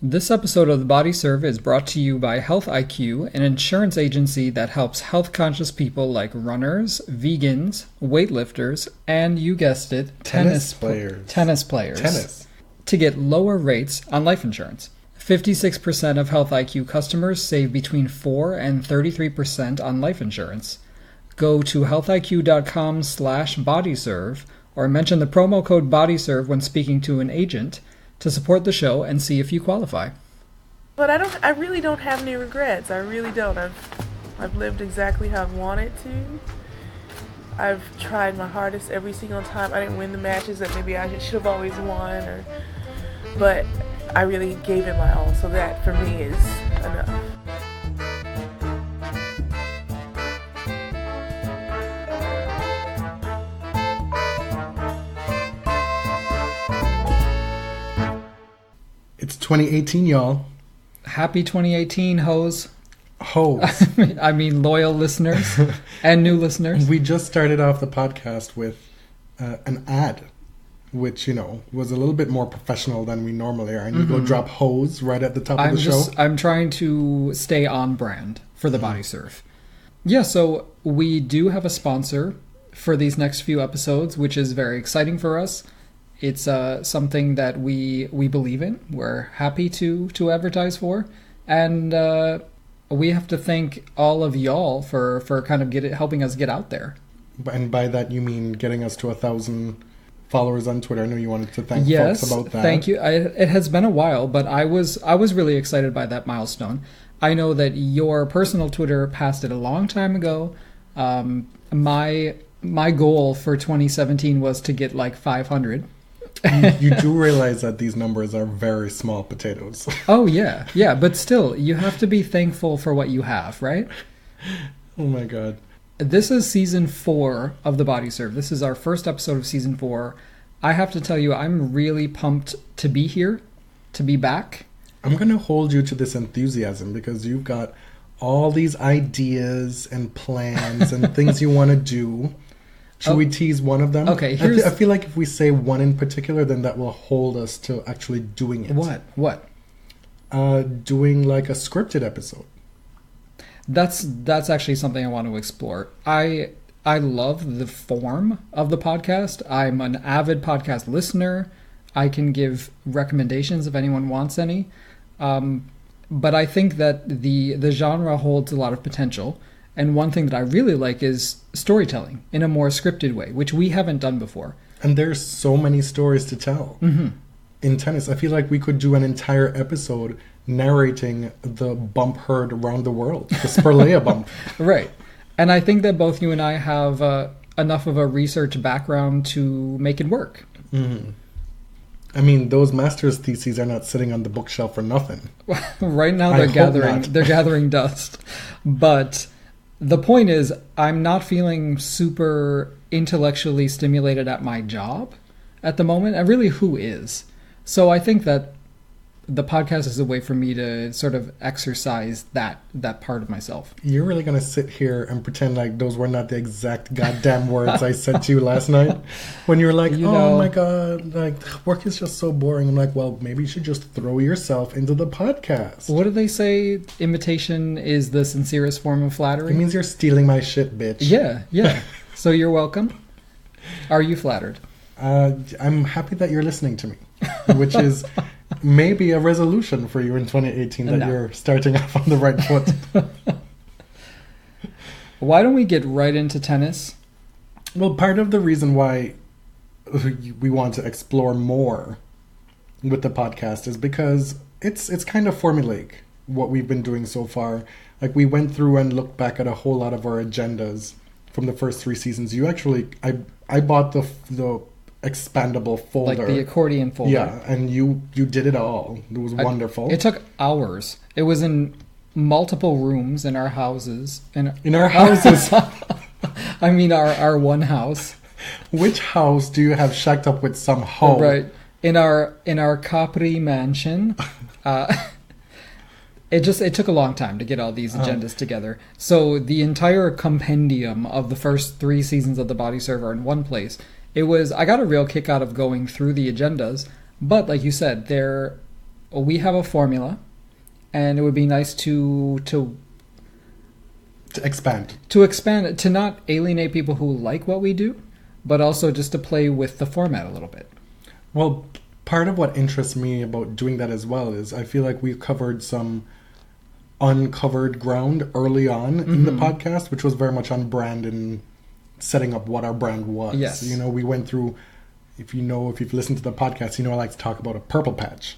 This episode of The Body Serve is brought to you by Health IQ, an insurance agency that helps health-conscious people like runners, vegans, weightlifters, and, you guessed it, tennis players to get lower rates on life insurance. 56% of Health IQ customers save between 4 and 33% on life insurance. Go to healthiq.com/bodyserve or mention the promo code BODYSERVE when speaking to an agent to support the show and see if you qualify. But I really don't have any regrets. I really don't. I've lived exactly how I've wanted to. I've tried my hardest every single time. I didn't win the matches that maybe I should have always won, but I really gave it my all. So that for me is enough. It's 2018, y'all. Happy 2018, hoes. Hoes. I mean, loyal listeners and new listeners. We just started off the podcast with an ad, which, was a little bit more professional than we normally are. And you go drop hoes right at the top of the show. I'm trying to stay on brand for the Body Serve. Yeah, so we do have a sponsor for these next few episodes, which is very exciting for us. It's something that we believe in. We're happy to advertise for. And we have to thank all of y'all for kind of helping us get out there. And by that, you mean getting us to 1,000 followers on Twitter. I know you wanted to thank folks about that. Thank you. It has been a while, but I was really excited by that milestone. I know that your personal Twitter passed it a long time ago. My goal for 2017 was to get like 500. You do realize that these numbers are very small potatoes. Oh, yeah. Yeah, but still, you have to be thankful for what you have, right? Oh, my God. This is season 4 of The Body Serve. This is our first episode of season 4. I have to tell you, I'm really pumped to be here, to be back. I'm going to hold you to this enthusiasm because you've got all these ideas and plans and things you want to do. Should we tease one of them? Okay, I feel like if we say one in particular, then that will hold us to actually doing it. What? Doing like a scripted episode. That's actually something I want to explore. I love the form of the podcast. I'm an avid podcast listener. I can give recommendations if anyone wants any. But I think that the genre holds a lot of potential. And one thing that I really like is storytelling in a more scripted way, which we haven't done before. And there's so many stories to tell. Mm-hmm. In tennis, I feel like we could do an entire episode narrating the bump heard around the world, the Spurlea bump. Right. And I think that both you and I have enough of a research background to make it work. Mm-hmm. I mean, those master's theses are not sitting on the bookshelf for nothing. Right now they're gathering dust. But the point is, I'm not feeling super intellectually stimulated at my job at the moment. And really, who is? So I think that the podcast is a way for me to sort of exercise that part of myself. You're really going to sit here and pretend like those were not the exact goddamn words I said to you last night? When you were like, oh my God, like work is just so boring. I'm like, well, maybe you should just throw yourself into the podcast. What do they say? Imitation is the sincerest form of flattery? It means you're stealing my shit, bitch. Yeah. So you're welcome. Are you flattered? I'm happy that you're listening to me, which is maybe a resolution for you in 2018 that you're starting off on the right foot. Why don't we get right into tennis? Well, part of the reason why we want to explore more with the podcast is because it's kind of formulaic what we've been doing so far. Like we went through and looked back at a whole lot of our agendas from the first 3 seasons. You actually, I bought the expandable folder, like the accordion folder. Yeah, and you did it all. It was wonderful. It took hours. It was in multiple rooms in our houses. In our houses. I mean, our one house. Which house do you have shacked up with some hoe? Right. In our Capri mansion. It took a long time to get all these agendas together. So the entire compendium of the first 3 seasons of the Body Serve are in one place. I got a real kick out of going through the agendas, but like you said, they're we have a formula, and it would be nice to expand. To expand it, to not alienate people who like what we do, but also just to play with the format a little bit. Well, part of what interests me about doing that as well is I feel like we covered some uncovered ground early on in the podcast, which was very much on brand and setting up what our brand was. Yes. You know, we went through, if you've listened to the podcast, you know I like to talk about a purple patch.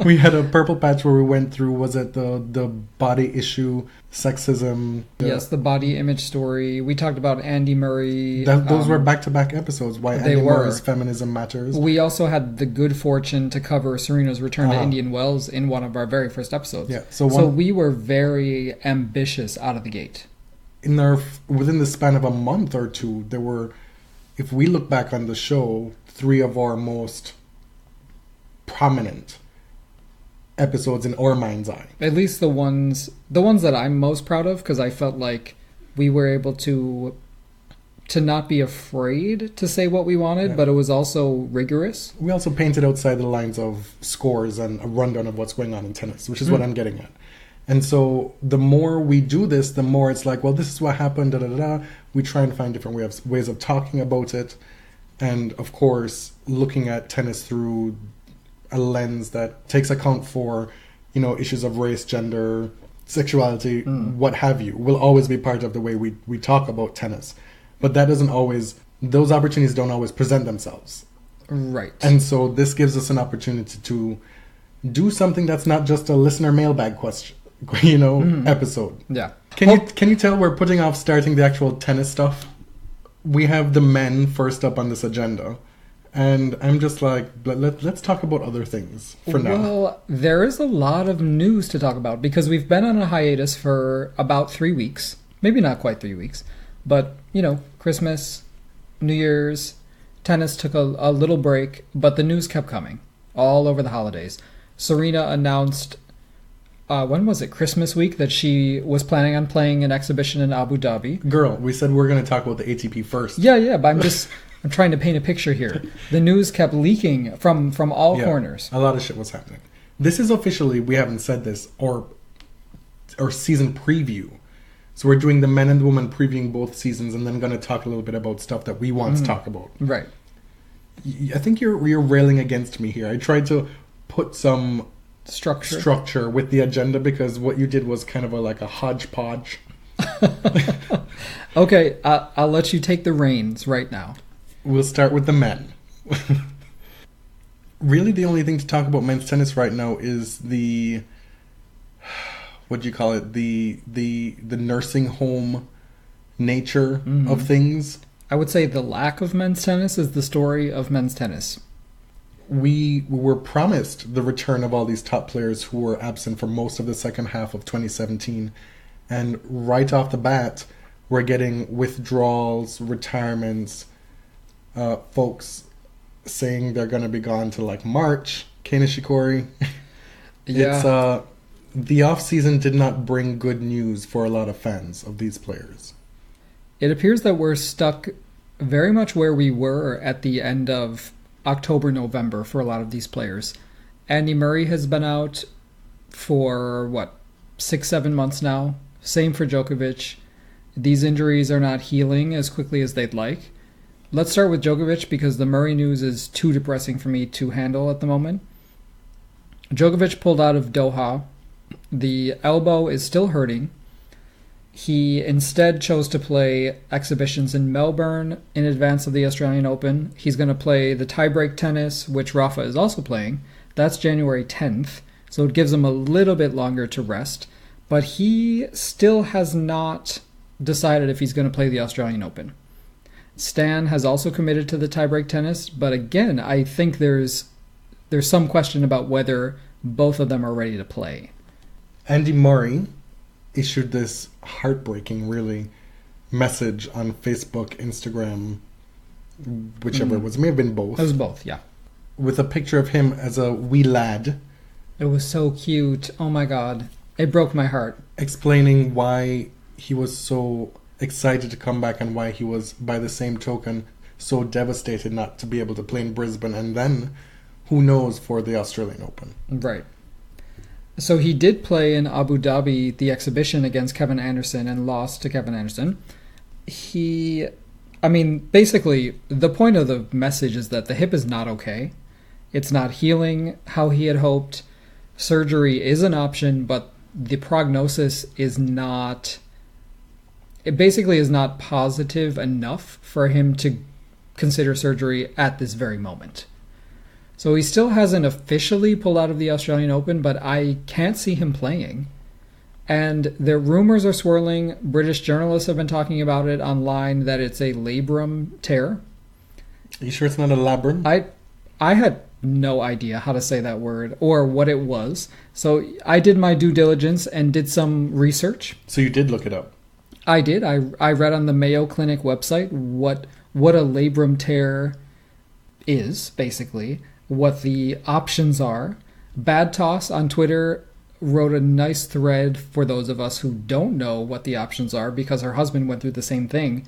We had a purple patch where we went through, was it the body issue, sexism? Yes, the body image story. We talked about Andy Murray. Those were back-to-back episodes, why Andy Murray's feminism matters. We also had the good fortune to cover Serena's return to Indian Wells in one of our very first episodes. Yeah, so we were very ambitious out of the gate. Within the span of a month or two, there were, if we look back on the show, 3 of our most prominent episodes in our mind's eye. At least the ones that I'm most proud of, because I felt like we were able to not be afraid to say what we wanted, but it was also rigorous. We also painted outside the lines of scores and a rundown of what's going on in tennis, which is what I'm getting at. And so the more we do this, the more it's like, well, this is what happened, da-da-da-da. We try and find different ways of talking about it. And, of course, looking at tennis through a lens that takes account for, issues of race, gender, sexuality, what have you, will always be part of the way we talk about tennis. But those opportunities don't always present themselves. Right. And so this gives us an opportunity to do something that's not just a listener mailbag question, episode. Yeah. Can you tell we're putting off starting the actual tennis stuff? We have the men first up on this agenda. And I'm just like, let's talk about other things for now. Well, there is a lot of news to talk about because we've been on a hiatus for about 3 weeks. Maybe not quite 3 weeks. But, Christmas, New Year's, tennis took a little break, but the news kept coming all over the holidays. Serena announced, when was it, Christmas week, that she was planning on playing an exhibition in Abu Dhabi. Girl, we said we're going to talk about the ATP first. Yeah, but I'm trying to paint a picture here. The news kept leaking from all corners. A lot of shit was happening. This is officially, we haven't said this, or season preview. So we're doing the men and the women previewing both seasons and then going to talk a little bit about stuff that we want to talk about. Right. I think you're railing against me here. I tried to put some structure with the agenda because what you did was kind of like a hodgepodge. Okay, I'll let you take the reins right now. We'll start with the men. Really, the only thing to talk about men's tennis right now is the nursing home nature of things. I would say the lack of men's tennis is the story of men's tennis. We were promised the return of all these top players who were absent for most of the second half of 2017. And right off the bat, we're getting withdrawals, retirements, folks saying they're going to be gone to like March. Kei Nishikori. Yeah. The off-season did not bring good news for a lot of fans of these players. It appears that we're stuck very much where we were at the end of October, November for a lot of these players. Andy Murray has been out for, 6-7 months now. Same for Djokovic. These injuries are not healing as quickly as they'd like. Let's start with Djokovic because the Murray news is too depressing for me to handle at the moment. Djokovic pulled out of Doha. The elbow is still hurting. He instead chose to play exhibitions in Melbourne in advance of the Australian Open. He's going to play the tiebreak tennis, which Rafa is also playing. That's January 10th, so it gives him a little bit longer to rest. But he still has not decided if he's going to play the Australian Open. Stan has also committed to the tiebreak tennis, but again, I think there's some question about whether both of them are ready to play. Andy Murray issued this heartbreaking, really, message on Facebook, Instagram, whichever it was. It may have been both. It was both, yeah. With a picture of him as a wee lad. It was so cute. Oh my God. It broke my heart. Explaining why he was so excited to come back and why he was, by the same token, so devastated not to be able to play in Brisbane. And then who knows for the Australian Open. Right. So he did play in Abu Dhabi, the exhibition against Kevin Anderson, and lost to Kevin Anderson. Basically, the point of the message is that the hip is not okay. It's not healing how he had hoped. Surgery is an option, but the prognosis is not... It basically is not positive enough for him to consider surgery at this very moment. So he still hasn't officially pulled out of the Australian Open, but I can't see him playing. And the rumors are swirling. British journalists have been talking about it online, that it's a labrum tear. Are you sure it's not a labrum? I had no idea how to say that word or what it was. So I did my due diligence and did some research. So you did look it up? I did. I read on the Mayo Clinic website what a labrum tear is, basically, what the options are. Bad Toss on Twitter wrote a nice thread for those of us who don't know what the options are, because her husband went through the same thing.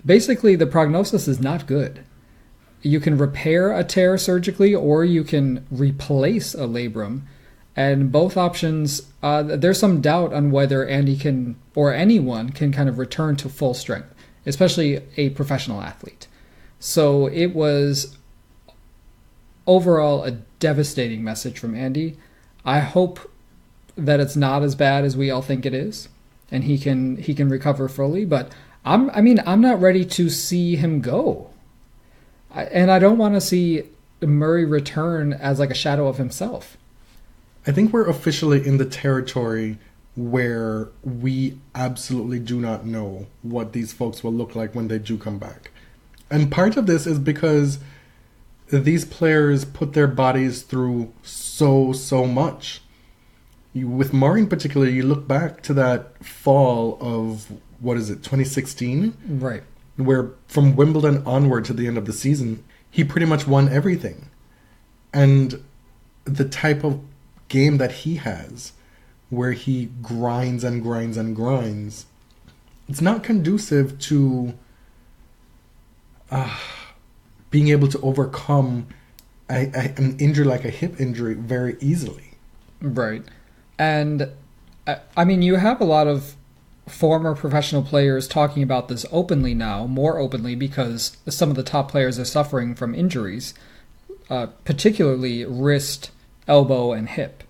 Basically, the prognosis is not good. You can repair a tear surgically, or you can replace a labrum. And both options, there's some doubt on whether Andy can, or anyone can, kind of return to full strength, especially a professional athlete. So it was overall a devastating message from Andy. I hope that it's not as bad as we all think it is, and he can recover fully. But I'm not ready to see him go, and I don't want to see Murray return as like a shadow of himself. I think we're officially in the territory where we absolutely do not know what these folks will look like when they do come back. And part of this is because these players put their bodies through so much. With Murray in particular, you look back to that fall of, 2016? Right. Where from Wimbledon onward to the end of the season, he pretty much won everything. And the type of game that he has, where he grinds and grinds and grinds, it's not conducive to being able to overcome an injury like a hip injury very easily. Right. And you have a lot of former professional players talking about this openly now, more openly, because some of the top players are suffering from injuries, particularly wrist, elbow, and hip.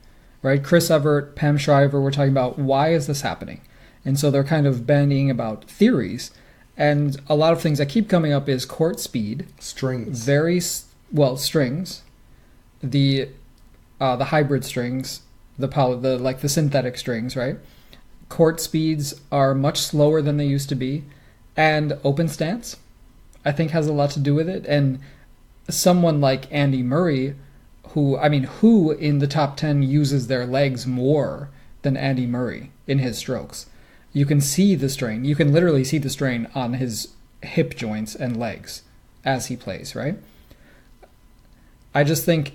Right? Chris Evert, Pam Shriver were talking about, why is this happening? And so they're kind of bandying about theories. And a lot of things that keep coming up is court speed. Strings. Strings. The hybrid strings, the synthetic strings, right? Court speeds are much slower than they used to be. And open stance, I think, has a lot to do with it. And someone like Andy Murray, who in the top 10 uses their legs more than Andy Murray in his strokes. You can see the strain. You can literally see the strain on his hip joints and legs as he plays, right? I just think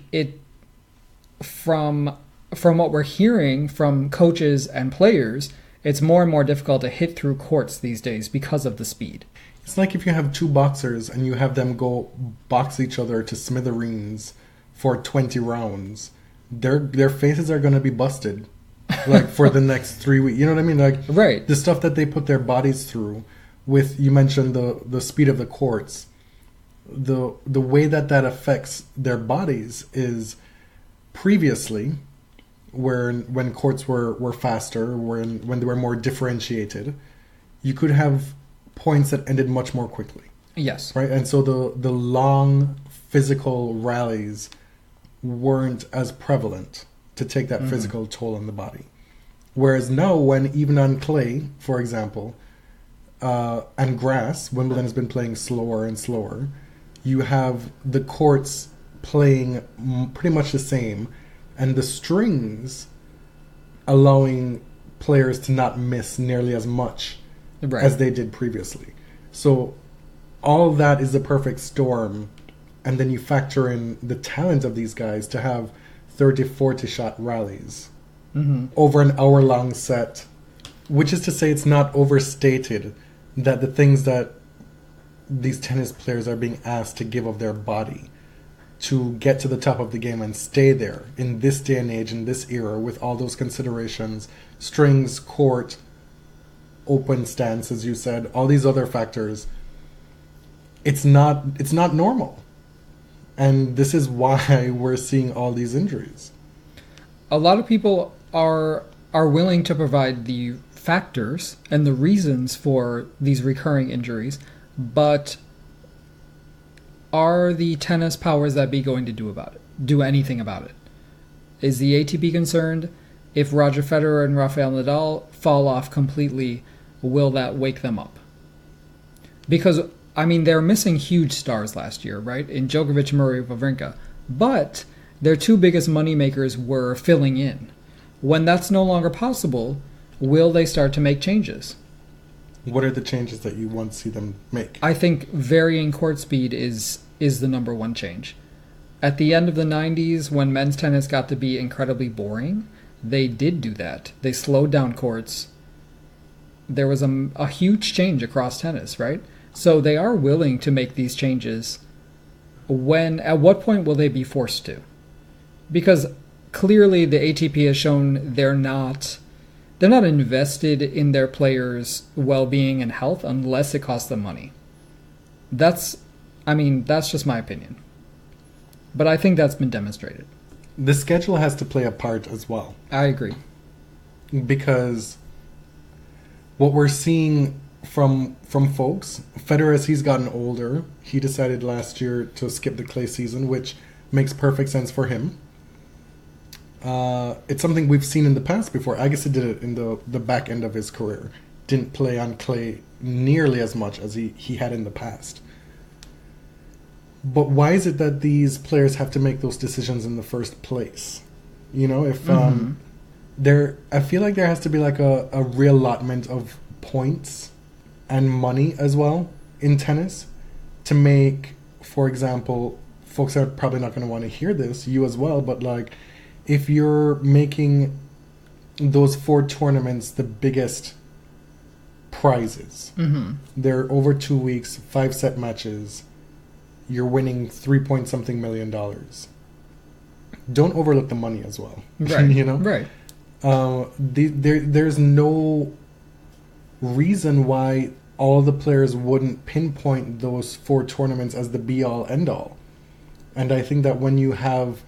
from what we're hearing from coaches and players, it's more and more difficult to hit through courts these days because of the speed. It's like if you have two boxers and you have them go box each other to smithereens for 20 rounds, their faces are going to be busted for the next 3 weeks. You know what I mean? Right. The stuff that they put their bodies through with, you mentioned the speed of the courts, the way that affects their bodies is previously, when courts were faster, when they were more differentiated, you could have points that ended much more quickly. Yes. Right. And so the long physical rallies weren't as prevalent to take that physical toll on the body. Whereas now, when even on clay, for example, and grass, Wimbledon has been playing slower and slower, you have the courts playing pretty much the same, and the strings allowing players to not miss nearly as much as they did previously. So all that is the perfect storm. And then you factor in the talent of these guys to have 30, 40 shot rallies over an hour-long set, which is to say it's not overstated that the things that these tennis players are being asked to give of their body to get to the top of the game and stay there in this day and age, in this era, with all those considerations, strings, court, open stance, as you said, all these other factors, it's not normal. And this is why we're seeing all these injuries. A lot of people are willing to provide the factors and the reasons for these recurring injuries, but are the tennis powers that be going to do anything about it? Is the ATP concerned? If Roger Federer and Rafael Nadal fall off completely, will that wake them up? Because, I mean, they're missing huge stars last year, right? In Djokovic, Murray, Wawrinka. But their two biggest moneymakers were filling in. When that's no longer possible, will they start to make changes? What are the changes that you want to see them make? I think varying court speed is the number one change. At the end of the 90s, when men's tennis got to be incredibly boring, they did do that. They slowed down courts. There was a huge change across tennis, right? So they are willing to make these changes. At what point will they be forced to? Because clearly the ATP has shown they're not invested in their players' well-being and health unless it costs them money. That's just my opinion. But I think that's been demonstrated. The schedule has to play a part as well. I agree. Because what we're seeing from folks, Federer, as he's gotten older, he decided last year to skip the clay season, which makes perfect sense for him. It's something we've seen in the past before. Agassi did it in the back end of his career. Didn't play on clay nearly as much as he had in the past. But why is it that these players have to make those decisions in the first place? You know, if I feel like there has to be like a reallotment of points and money as well in tennis to make, for example, folks are probably not going to want to hear this, you as well, but like if you're making those 4 tournaments the biggest prizes, they're over 2 weeks, 5-set matches, you're winning $3-point-something million. Don't overlook the money as well. Right. You know? Right. There's no reason why all the players wouldn't pinpoint those 4 tournaments as the be-all, end-all. And I think that when you have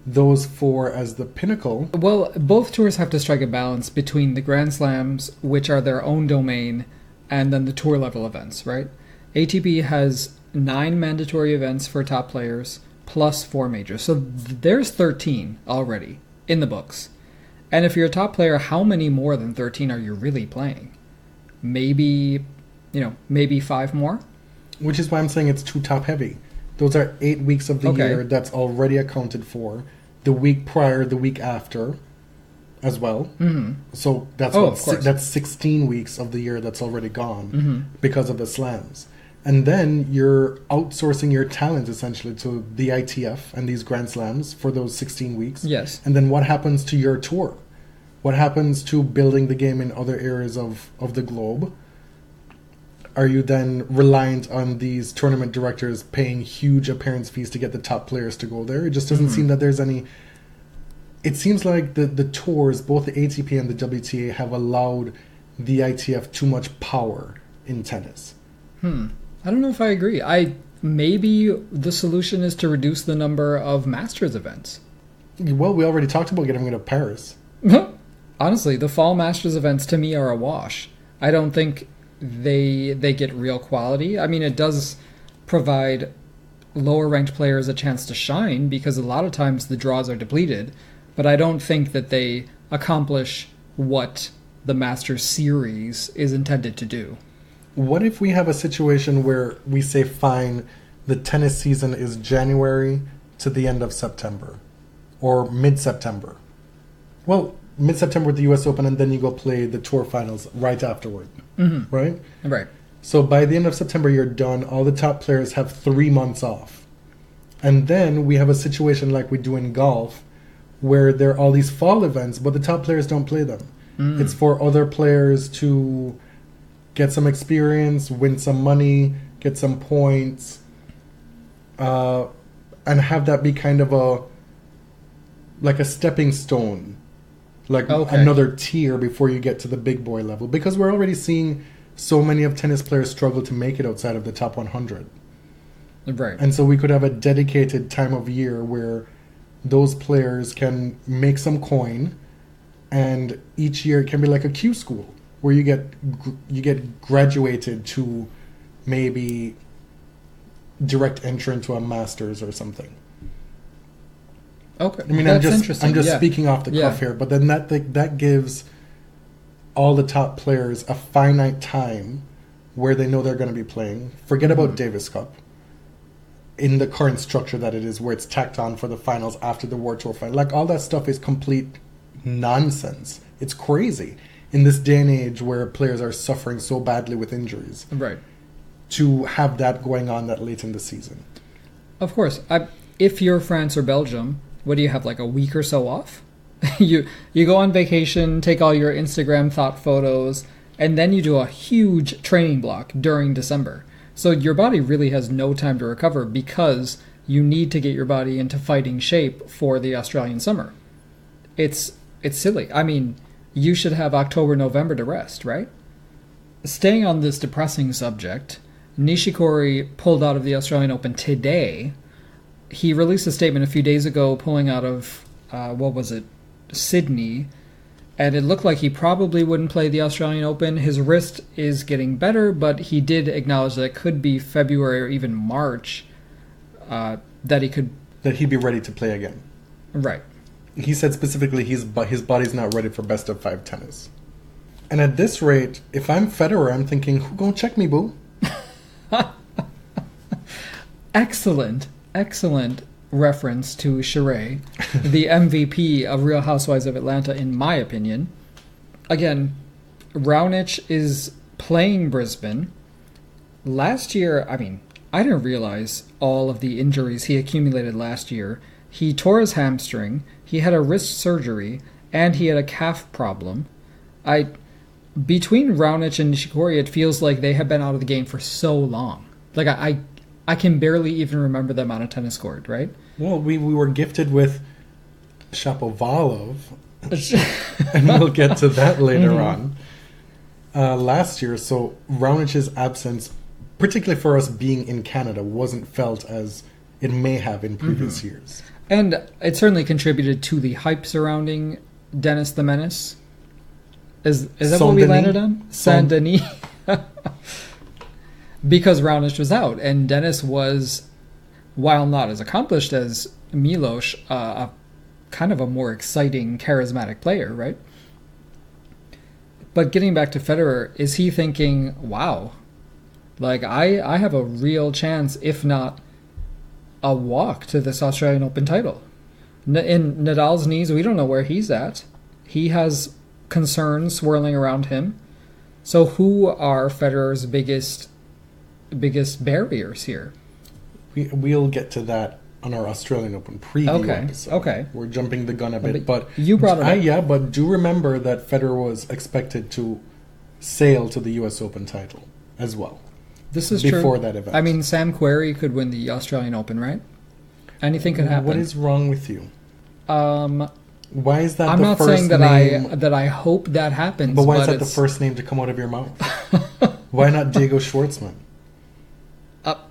those 4 as the pinnacle... Well, both tours have to strike a balance between the Grand Slams, which are their own domain, and then the tour-level events, right? ATP has 9 mandatory events for top players, plus 4 majors. So there's 13 already in the books. And if you're a top player, how many more than 13 are you really playing? Maybe 5 more? Which is why I'm saying it's too top-heavy. Those are 8 weeks of the year that's already accounted for. The week prior, the week after, as well. Mm-hmm. So that's 16 weeks of the year that's already gone because of the slams. And then you're outsourcing your talent essentially to the ITF and these Grand Slams for those 16 weeks. Yes. And then what happens to your tour? What happens to building the game in other areas of the globe? Are you then reliant on these tournament directors paying huge appearance fees to get the top players to go there? It just doesn't seem that there's any... It seems like the tours, both the ATP and the WTA, have allowed the ITF too much power in tennis. I don't know if I agree. Maybe the solution is to reduce the number of Masters events. Well, we already talked about getting rid of Paris. Honestly, the fall Masters events to me are a wash. I don't think they get real quality. I mean, it does provide lower ranked players a chance to shine because a lot of times the draws are depleted, but I don't think that they accomplish what the Masters series is intended to do. What if we have a situation where we say, fine, the tennis season is January to the end of September or mid-September? Well, mid-September with the US Open, and then you go play the tour finals right afterward, right? Right. So by the end of September, you're done. All the top players have 3 months off. And then we have a situation like we do in golf where there are all these fall events, but the top players don't play them. It's for other players to get some experience, win some money, get some points. and have that be kind of a stepping stone, like another tier before you get to the big boy level, because we're already seeing so many of tennis players struggle to make it outside of the top 100. Right. And so we could have a dedicated time of year where those players can make some coin, and each year it can be like a Q school where you get graduated to maybe direct entry into a master's or something. Okay. I mean, That's I'm just speaking off the cuff here, but then that gives all the top players a finite time where they know they're going to be playing. Forget about Davis Cup. In the current structure that it is, where it's tacked on for the finals after the World Tour final. Like, all that stuff is complete nonsense. It's crazy in this day and age where players are suffering so badly with injuries. Right. To have that going on that late in the season. Of course. If you're France or Belgium, what do you have, like a week or so off? You go on vacation, take all your Instagram thought photos, and then you do a huge training block during December. So your body really has no time to recover because you need to get your body into fighting shape for the Australian summer. It's silly. I mean, you should have October, November to rest, right? Staying on this depressing subject, Nishikori pulled out of the Australian Open today. He released a statement a few days ago pulling out of, Sydney, and it looked like he probably wouldn't play the Australian Open. His wrist is getting better, but he did acknowledge that it could be February or even March that he'd be ready to play again. Right. He said specifically his body's not ready for best of 5 tennis. And at this rate, if I'm Federer, I'm thinking, who gonna check me, boo? Excellent reference to Sheree, the MVP of Real Housewives of Atlanta, in my opinion. Again, Raonic is playing Brisbane. Last year, I mean, I didn't realize all of the injuries he accumulated last year. He tore his hamstring, he had a wrist surgery, and he had a calf problem. Between Raonic and Nishikori, it feels like they have been out of the game for so long. Like, I can barely even remember them on a tennis court, right? Well, we were gifted with Shapolovorolorov, and we'll get to that later on. Last year, so Raonic's absence, particularly for us being in Canada, wasn't felt as it may have in previous years. And it certainly contributed to the hype surrounding Dennis the Menace. Is that what we landed on? Saint-Denis. Because Raonic was out, and Dennis was, while not as accomplished as Milos, a kind of a more exciting, charismatic player, right? But getting back to Federer, is he thinking, wow, like I have a real chance, if not a walk to this Australian Open title? In Nadal's knees, we don't know where he's at. He has concerns swirling around him. So who are Federer's biggest barriers here? We'll get to that on our Australian Open preview episode. Okay. We're jumping the gun a bit, but you brought it up. Yeah, but do remember that Federer was expected to sail to the US Open title as well. This is before true. That event. I mean, Sam Querrey could win the Australian Open, right? Anything could happen. What is wrong with you? Why is that I'm the not first saying that name? that I hope that happens. But why is that the first name to come out of your mouth? Why not Diego Schwartzman?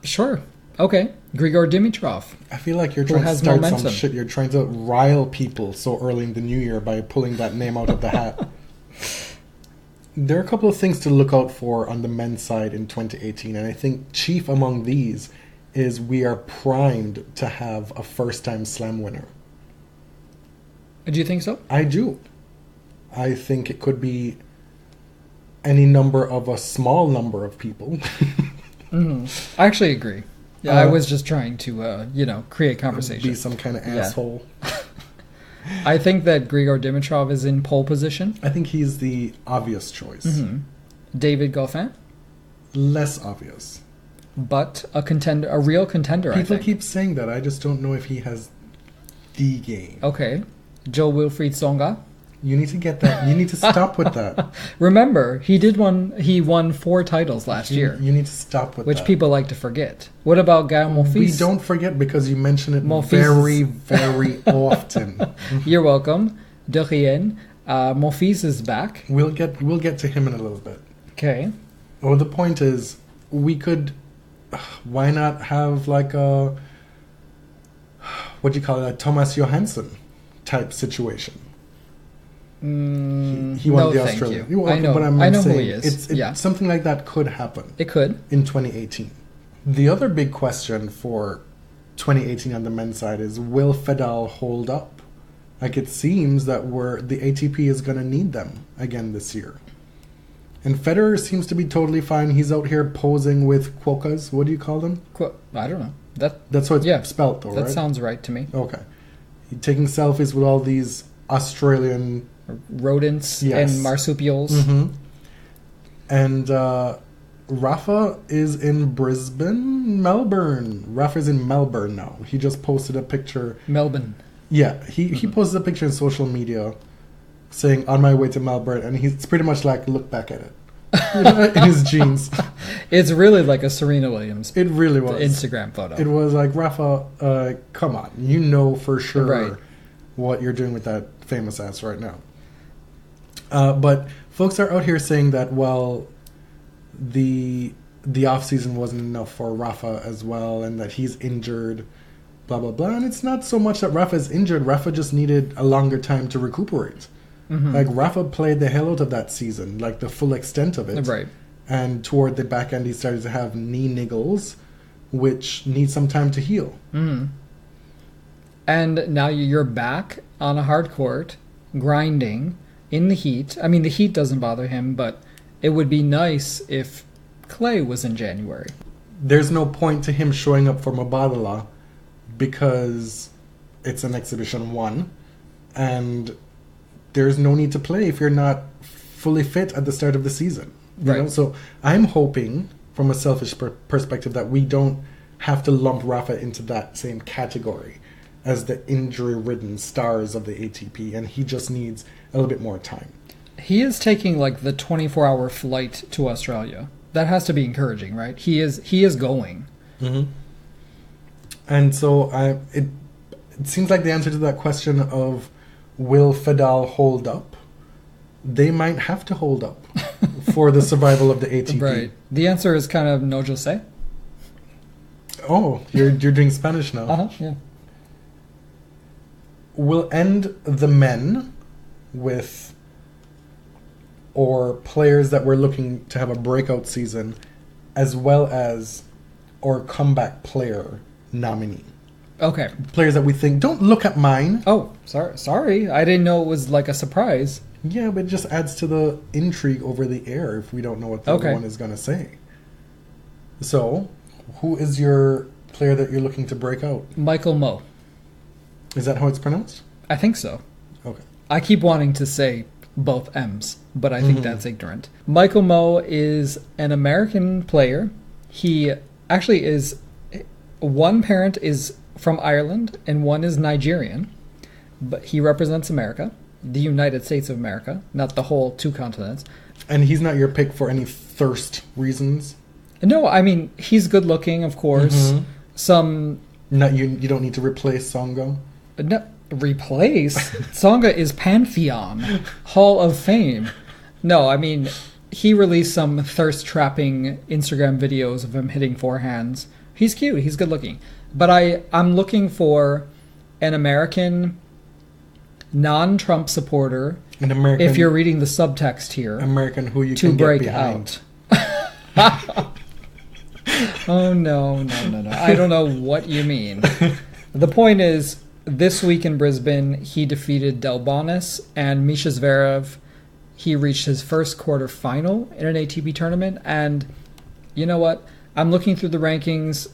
Sure. Okay. Grigor Dimitrov. I feel like you're trying to start some shit. You're trying to rile people so early in the new year by pulling that name out of the hat. There are a couple of things to look out for on the men's side in 2018, and I think chief among these is we are primed to have a first-time slam winner. Do you think so? I do. I think it could be any number of a small number of people. I actually agree. Yeah, I was just trying to, create conversation. Be some kind of asshole. I think that Grigor Dimitrov is in pole position. I think he's the obvious choice. David Goffin? Less obvious. But a real contender, I think. People keep saying that. I just don't know if he has the game. Okay. Joe Wilfried Tsonga? You need to get that. You need to stop with that. Remember, he won 4 titles last year. You need to stop with that. Which people like to forget. What about Gael Monfils? We don't forget because you mention it very, very often. You're welcome. De rien. Monfils is back. We'll get to him in a little bit. Okay. Well, the point is, we could... Why not have like a... What do you call it? A Thomas Johansson type situation. He won the Australian. I know. I know who he is. It's something like that could happen. It could in 2018. The other big question for 2018 on the men's side is: will Fedal hold up? Like, it seems that the ATP is going to need them again this year. And Federer seems to be totally fine. He's out here posing with quokkas. What do you call them? I don't know. That's what it's spelled, though, right? That sounds right to me. Okay. He's taking selfies with all these Australian... rodents and marsupials. Mm-hmm. And Rafa is in Melbourne. Rafa's in Melbourne now. He just posted a picture. Melbourne. Yeah, he posted a picture in social media saying, on my way to Melbourne, and he's pretty much like, look back at it. In his jeans. It's really like a Serena Williams. It really was. Instagram photo. It was like, Rafa, come on. You know for sure what you're doing with that famous ass right now. But folks are out here saying that, well, the off-season wasn't enough for Rafa as well, and that he's injured, blah, blah, blah. And it's not so much that Rafa's injured. Rafa just needed a longer time to recuperate. Mm-hmm. Like, Rafa played the hell out of that season, like the full extent of it. Right. And toward the back end, he started to have knee niggles, which need some time to heal. Mm-hmm. And now you're back on a hard court, grinding in the heat. I mean, the heat doesn't bother him, but it would be nice if clay was in January. There's no point to him showing up for Mubadala because it's an exhibition 1, and there's no need to play if you're not fully fit at the start of the season. You know? So I'm hoping, from a selfish perspective, that we don't have to lump Rafa into that same category as the injury-ridden stars of the ATP, and he just needs a little bit more time. He is taking like the 24-hour flight to Australia. That has to be encouraging, right? He is going. Mm-hmm. And so it seems like the answer to that question of will Fedal hold up? They might have to hold up for the survival of the ATP. Right. The answer is kind of no yo sé. Oh, you're doing Spanish now. Uh-huh, yeah. We'll end the men with, or players that we're looking to have a breakout season, as well as, or comeback player nominee. Okay. Players that we think, don't look at mine. Oh, sorry. I didn't know it was like a surprise. Yeah, but it just adds to the intrigue over the air if we don't know what the other one is going to say. So, who is your player that you're looking to break out? Michael Mmoh. Is that how it's pronounced? I think so. Okay. I keep wanting to say both M's, but I think that's ignorant. Michael Mmoh is an American player. He actually is... One parent is from Ireland and one is Nigerian, but he represents America, the United States of America, not the whole 2 continents. And he's not your pick for any thirst reasons? No, I mean, he's good looking, of course. You don't need to replace Tsonga? No, replace? Tsonga is Pantheon, Hall of Fame. No, I mean, he released some thirst-trapping Instagram videos of him hitting forehands. He's cute. He's good looking. But I'm looking for an American non-Trump supporter. An American, if you're reading the subtext here. American who you can get behind. Out. Oh, no. I don't know what you mean. The point is, this week in Brisbane, he defeated Delbonis and Misha Zverev. He reached his first quarterfinal in an ATP tournament. And you know what? I'm looking through the rankings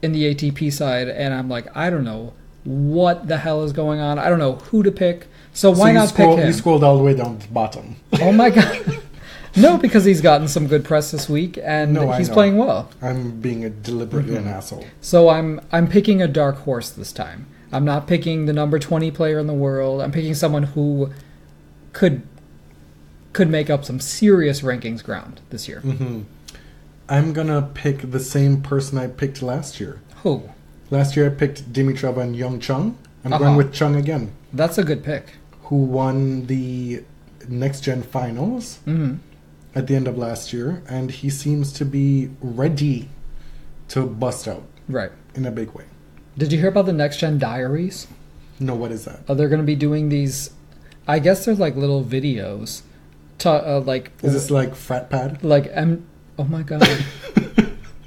in the ATP side, and I'm like, I don't know what the hell is going on. I don't know who to pick. So why not pick him? You scrolled all the way down to the bottom. Oh, my God. No, because he's gotten some good press this week, and he's playing well. I'm being deliberately an asshole. So I'm picking a dark horse this time. I'm not picking the number 20 player in the world. I'm picking someone who could make up some serious rankings ground this year. Mm-hmm. I'm gonna pick the same person I picked last year. Who? Last year I picked Dimitrov and Young Chung. I'm going with Chung again. That's a good pick. Who won the Next Gen Finals at the end of last year, and he seems to be ready to bust out. Right. In a big way. Did you hear about the Next Gen Diaries? No, what is that? Oh, they're going to be doing these, I guess they're like little videos. Is this like Frat Pad? Oh my God.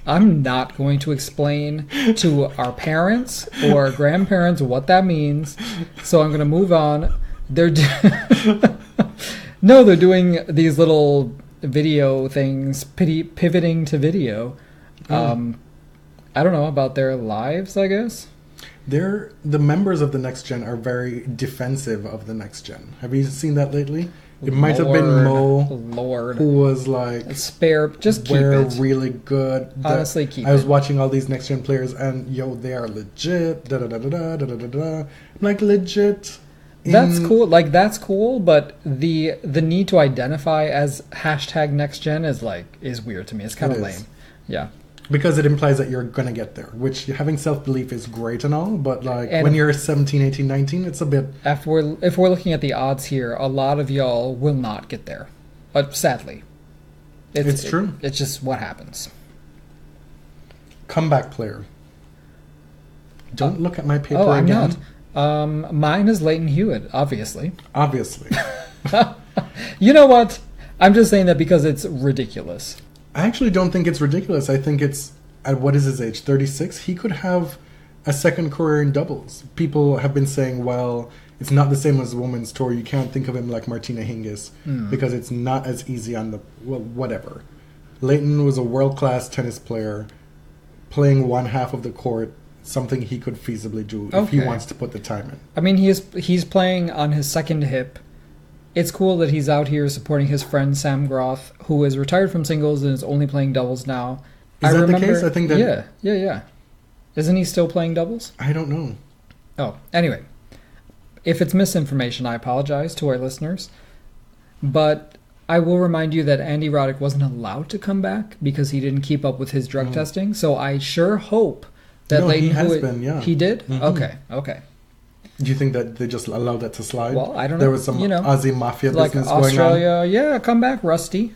I'm not going to explain to our parents or grandparents what that means, so I'm going to move on. They're doing these little video things, pivoting to video. I don't know about their lives, I guess. The members of the Next Gen are very defensive of the Next Gen. Have you seen that lately? It might have been Mo, who was like, spare, just keep we're it. really good. Honestly, keep it. I was watching all these Next Gen players, and they are legit. Da da da da da da da da. I'm like, legit. That's cool. Like, that's cool, but the need to identify as hashtag Next Gen is weird to me. It's kind of lame. Yeah. Because it implies that you're going to get there, which having self-belief is great and all, but when you're 17, 18, 19, it's a bit... If we're looking at the odds here, a lot of y'all will not get there. But sadly. It's true. It's just what happens. Comeback player. Don't look at my paper I'm again. not. Mine is Leighton Hewitt, obviously. Obviously. You know what? I'm just saying that because it's ridiculous. I actually don't think it's ridiculous. I think it's, at what is his age, 36? He could have a second career in doubles. People have been saying, well, it's not the same as the women's tour. You can't think of him like Martina Hingis because it's not as easy on the, well, whatever. Leighton was a world-class tennis player playing one half of the court, something he could feasibly do if he wants to put the time in. I mean, he's playing on his second hip. It's cool that he's out here supporting his friend Sam Groth, who is retired from singles and is only playing doubles now. Is that the case? I think that... Yeah. Isn't he still playing doubles? I don't know. Oh, anyway. If it's misinformation, I apologize to our listeners. But I will remind you that Andy Roddick wasn't allowed to come back because he didn't keep up with his drug testing. So I sure hope that Leighton Hewitt... He did? Mm-hmm. Okay. Do you think that they just allowed that to slide? Well, I don't know. There was some Aussie mafia business going on. Australia, yeah, come back, Rusty.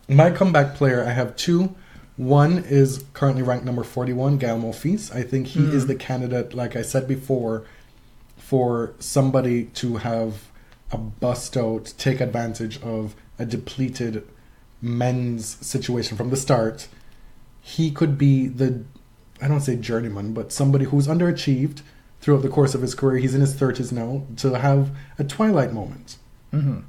My comeback player, I have two. One is currently ranked number 41, Gael Monfils. I think he is the candidate, like I said before, for somebody to have a bust out, take advantage of a depleted men's situation from the start. He could be I don't say journeyman, but somebody who's underachieved throughout the course of his career. He's in his 30s now, to have a twilight moment. Mm-hmm.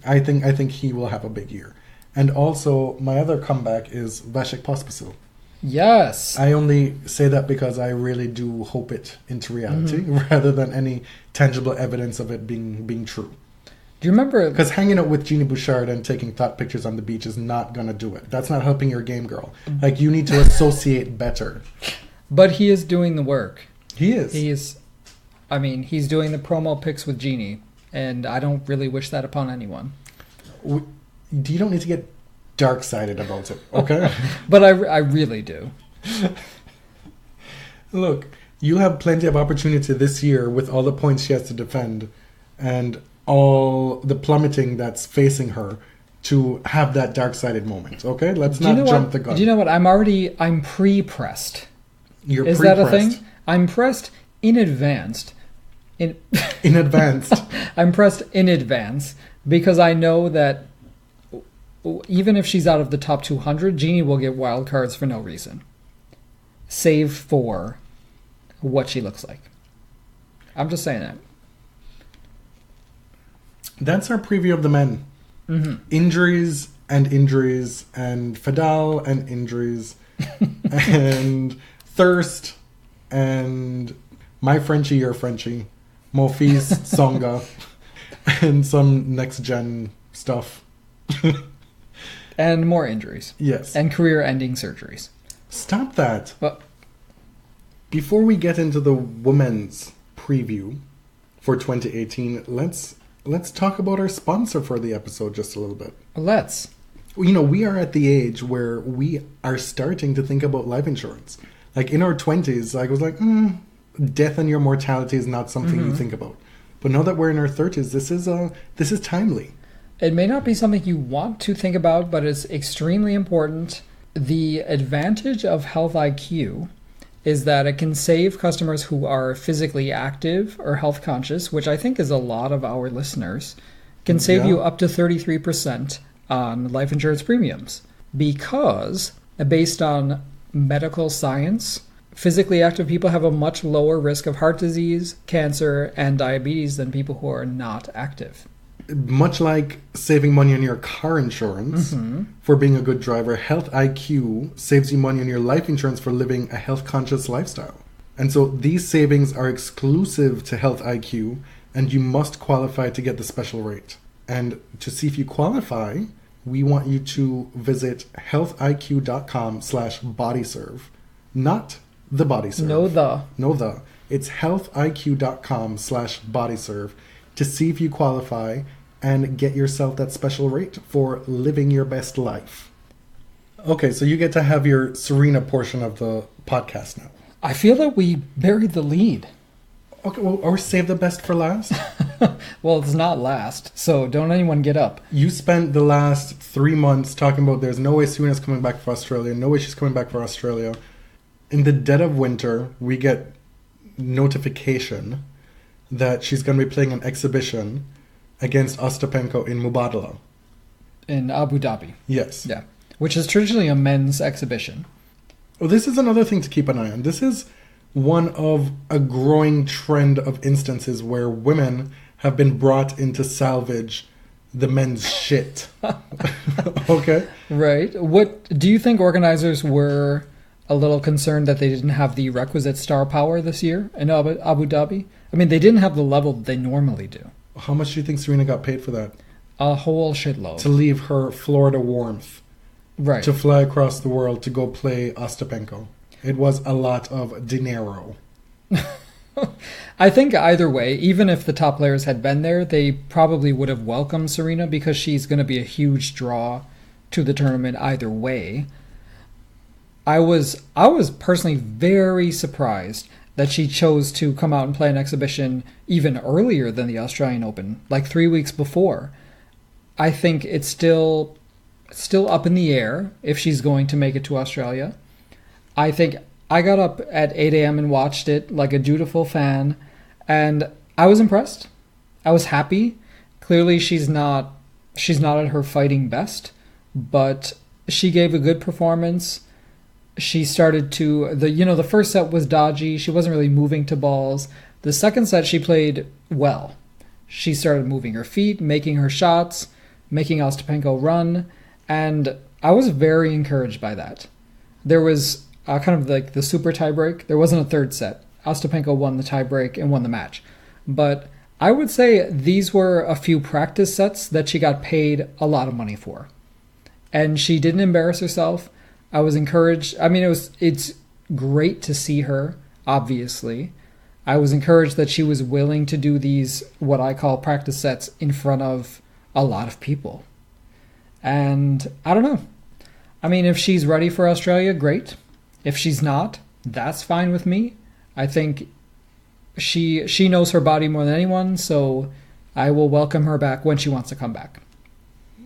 I think he will have a big year. And also, my other comeback is Vasek Pospisil. Yes. I only say that because I really do hope it into reality, rather than any tangible evidence of it being true. Do you remember? Because hanging out with Jeannie Bouchard and taking thought pictures on the beach is not going to do it. That's not helping your game, girl. Like, you need to associate better. But he is doing the work. He is. He's doing the promo pics with Jeannie, and I don't really wish that upon anyone. You don't need to get dark-sided about it, okay? But I really do. Look, you have plenty of opportunity this year with all the points she has to defend and all the plummeting that's facing her to have that dark-sided moment, okay? Let's not jump the gun. Do you know what? I'm pre-pressed. You're Is pre-pressed. That a thing? I'm pressed in advance. In advance. I'm pressed in advance because I know that even if she's out of the top 200, Jeannie will get wild cards for no reason. Save for what she looks like. I'm just saying that. That's our preview of the men. Mm-hmm. Injuries and Fadal and injuries and thirst and my Frenchie, your Frenchie, Monfils, Tsonga, and some next gen stuff. And more injuries. Yes. And career-ending surgeries. Stop that. Before we get into the women's preview for 2018, let's let's talk about our sponsor for the episode just a little bit. Let's. You know, we are at the age where we are starting to think about life insurance. Like in our 20s, I was like, death and your mortality is not something you think about. But now that we're in our 30s, this is timely. It may not be something you want to think about, but it's extremely important. The advantage of Health IQ is that it can save customers who are physically active or health conscious, which I think is a lot of our listeners, can save you up to 33% on life insurance premiums. Because, based on medical science, physically active people have a much lower risk of heart disease, cancer, and diabetes than people who are not active. Much like saving money on your car insurance for being a good driver, Health IQ saves you money on your life insurance for living a health-conscious lifestyle. And so these savings are exclusive to Health IQ, and you must qualify to get the special rate. And to see if you qualify, we want you to visit healthiq.com/bodyserve. Not the bodyserve. No, the. It's healthiq.com/bodyserve to see if you qualify and get yourself that special rate for living your best life. Okay, so you get to have your Serena portion of the podcast now. I feel that we buried the lead. Okay, well, or save the best for last. Well, it's not last, so don't anyone get up. You spent the last 3 months talking about there's no way Serena's coming back for Australia, no way she's coming back for Australia. In the dead of winter, we get notification that she's going to be playing an exhibition against Ostapenko in Mubadala. In Abu Dhabi. Yes. Yeah. Which is traditionally a men's exhibition. Well, this is another thing to keep an eye on. This is one of a growing trend of instances where women have been brought in to salvage the men's shit. Okay? Right. What do you think organizers were a little concerned that they didn't have the requisite star power this year in Abu Dhabi? I mean, they didn't have the level that they normally do. How much do you think Serena got paid for that? A whole shitload. To leave her Florida warmth. Right. To fly across the world to go play Ostapenko. It was a lot of dinero. I think either way, even if the top players had been there, they probably would have welcomed Serena because she's going to be a huge draw to the tournament either way. I was personally very surprised that she chose to come out and play an exhibition even earlier than the Australian Open, like 3 weeks before. I think it's still up in the air if she's going to make it to Australia. I think I got up at 8 a.m. and watched it like a dutiful fan, and I was impressed. I was happy. Clearly she's not at her fighting best, but she gave a good performance. She started to, the first set was dodgy. She wasn't really moving to balls. The second set she played well. She started moving her feet, making her shots, making Ostapenko run, and I was very encouraged by that. There was kind of like the super tiebreak. There wasn't a third set. Ostapenko won the tiebreak and won the match. But I would say these were a few practice sets that she got paid a lot of money for. And she didn't embarrass herself. I was encouraged. I mean, it's great to see her, obviously. I was encouraged that she was willing to do these, what I call practice sets, in front of a lot of people. And I don't know. I mean, if she's ready for Australia, great. If she's not, that's fine with me. I think she knows her body more than anyone, so I will welcome her back when she wants to come back.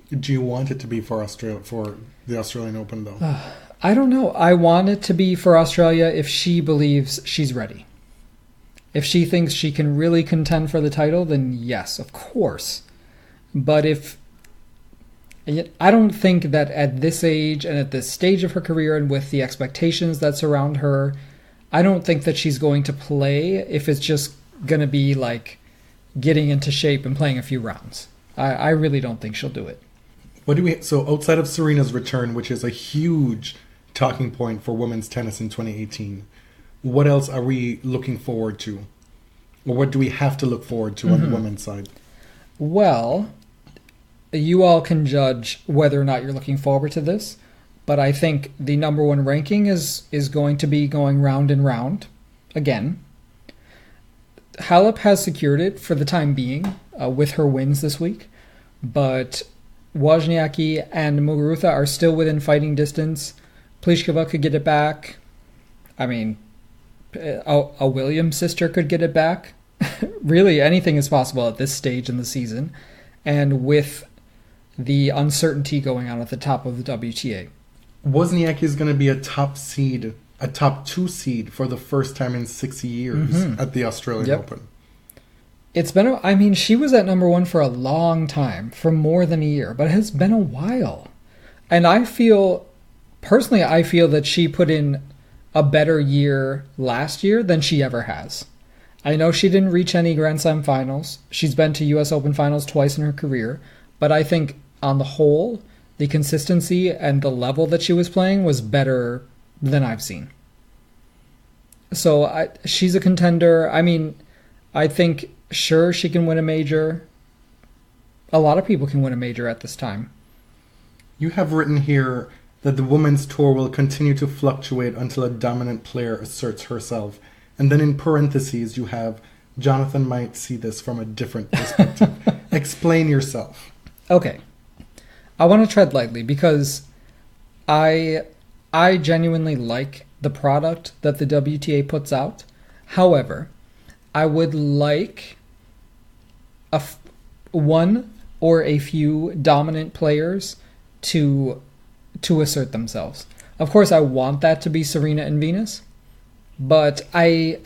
Do you want it to be for the Australian Open, though? I don't know. I want it to be for Australia if she believes she's ready. If she thinks she can really contend for the title, then yes, of course. But I don't think that at this age and at this stage of her career and with the expectations that surround her, I don't think that she's going to play if it's just going to be like getting into shape and playing a few rounds. I really don't think she'll do it. So outside of Serena's return, which is a huge talking point for women's tennis in 2018, what else are we looking forward to? Or what do we have to look forward to on the women's side? Well, you all can judge whether or not you're looking forward to this, but I think the number one ranking is going to be going round and round again. Halep has secured it for the time being. with her wins this week. But Wozniacki and Muguruza are still within fighting distance. Pliskova could get it back. I mean, a Williams sister could get it back. Really, anything is possible at this stage in the season. And with the uncertainty going on at the top of the WTA. Wozniacki is going to be a top 2 seed for the first time in 6 years at the Australian Open. It's been, she was at number 1 for a long time, for more than a year, but it has been a while. And I feel that she put in a better year last year than she ever has. I know she didn't reach any Grand Slam finals. She's been to US Open finals twice in her career, but I think on the whole, the consistency and the level that she was playing was better than I've seen. So she's a contender. I think, sure, she can win a major. A lot of people can win a major at this time. You have written here that the women's tour will continue to fluctuate until a dominant player asserts herself. And then in parentheses, you have, Jonathan might see this from a different perspective. Explain yourself. Okay. I want to tread lightly because I genuinely like the product that the WTA puts out. However, I would like one or a few dominant players to assert themselves. Of course, I want that to be Serena and Venus, but the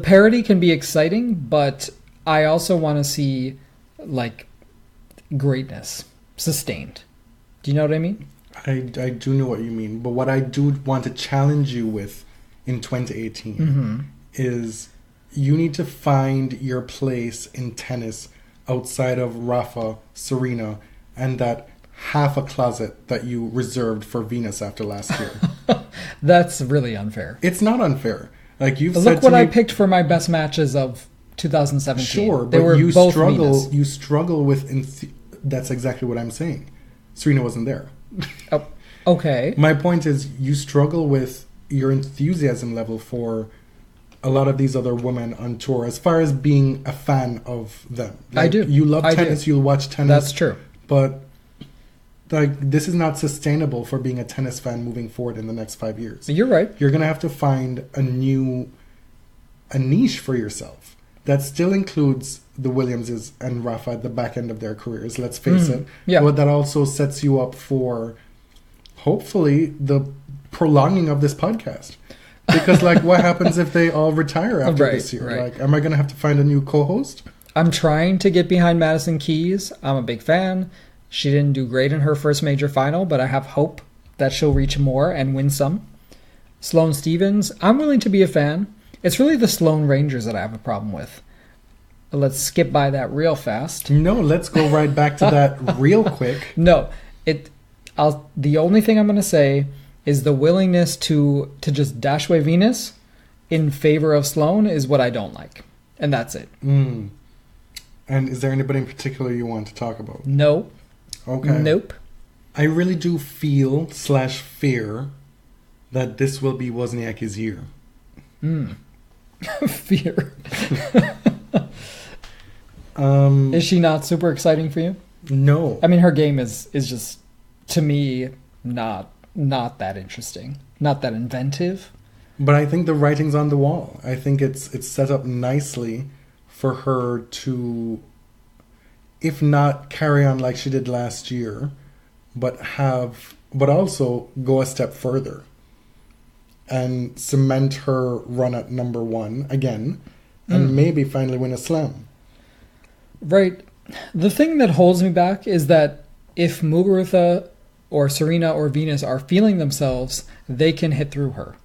parity can be exciting, but I also want to see greatness sustained. Do you know what I mean? I do know what you mean, but what I do want to challenge you with in 2018 is you need to find your place in tennis outside of Rafa, Serena, and that half a closet that you reserved for Venus after last year. That's really unfair. It's not unfair. You've Look said what to me, I picked for my best matches of 2017. Sure, they but were you both struggle. Venus. You struggle with. That's exactly what I'm saying. Serena wasn't there. Oh, okay. My point is, you struggle with your enthusiasm level for a lot of these other women on tour, as far as being a fan of them. I do. You love tennis. You'll watch tennis. That's true. But this is not sustainable for being a tennis fan moving forward in the next 5 years. You're right. You're going to have to find a niche for yourself that still includes the Williamses and Rafa at the back end of their careers, let's face it. Yeah. But that also sets you up for, hopefully, the prolonging of this podcast. Because, what happens if they all retire after this year? Right. Am I going to have to find a new co-host? I'm trying to get behind Madison Keys. I'm a big fan. She didn't do great in her first major final, but I have hope that she'll reach more and win some. Sloane Stephens, I'm willing to be a fan. It's really the Sloane Rangers that I have a problem with. Let's skip by that real fast. No, let's go right back to that real quick. No, the only thing I'm going to say is the willingness to just dash away Venus in favor of Sloane is what I don't like. And that's it. And is there anybody in particular you want to talk about? No. Okay. Nope. I really do feel/fear that this will be Wozniacki's year. Fear. Is she not super exciting for you? No. Her game is just, to me, not that interesting. Not that inventive. But I think the writing's on the wall. I think it's set up nicely for her to, if not carry on like she did last year, but also go a step further and cement her run at number 1 again, and maybe finally win a slam. Right. The thing that holds me back is that if Muguruza or Serena or Venus are feeling themselves, they can hit through her.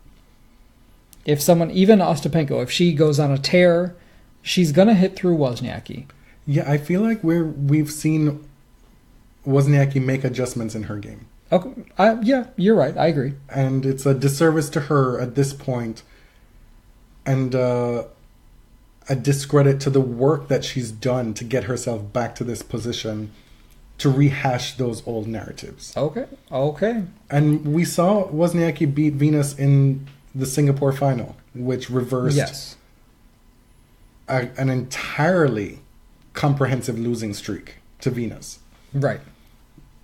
If someone, even Ostapenko, if she goes on a tear, she's going to hit through Wozniacki. Yeah, I feel like we've seen Wozniacki make adjustments in her game. Okay, yeah, you're right. I agree. And it's a disservice to her at this point, and a discredit to the work that she's done to get herself back to this position, to rehash those old narratives. Okay. And we saw Wozniacki beat Venus in the Singapore final, which reversed an entirely comprehensive losing streak to Venus. Right.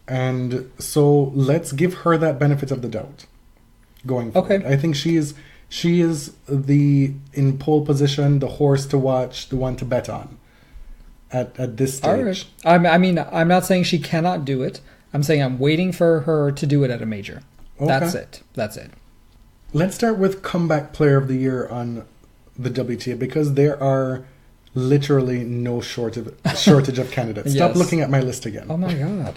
And so let's give her that benefit of the doubt going forward. Okay. I think she is the in pole position, the horse to watch, the one to bet on at this stage. All right. I mean, I'm not saying she cannot do it. I'm saying I'm waiting for her to do it at a major. Okay. That's it. Let's start with comeback player of the year on the WTA, because there are literally no shortage of candidates. Stop Yes. looking at my list again. Oh my God.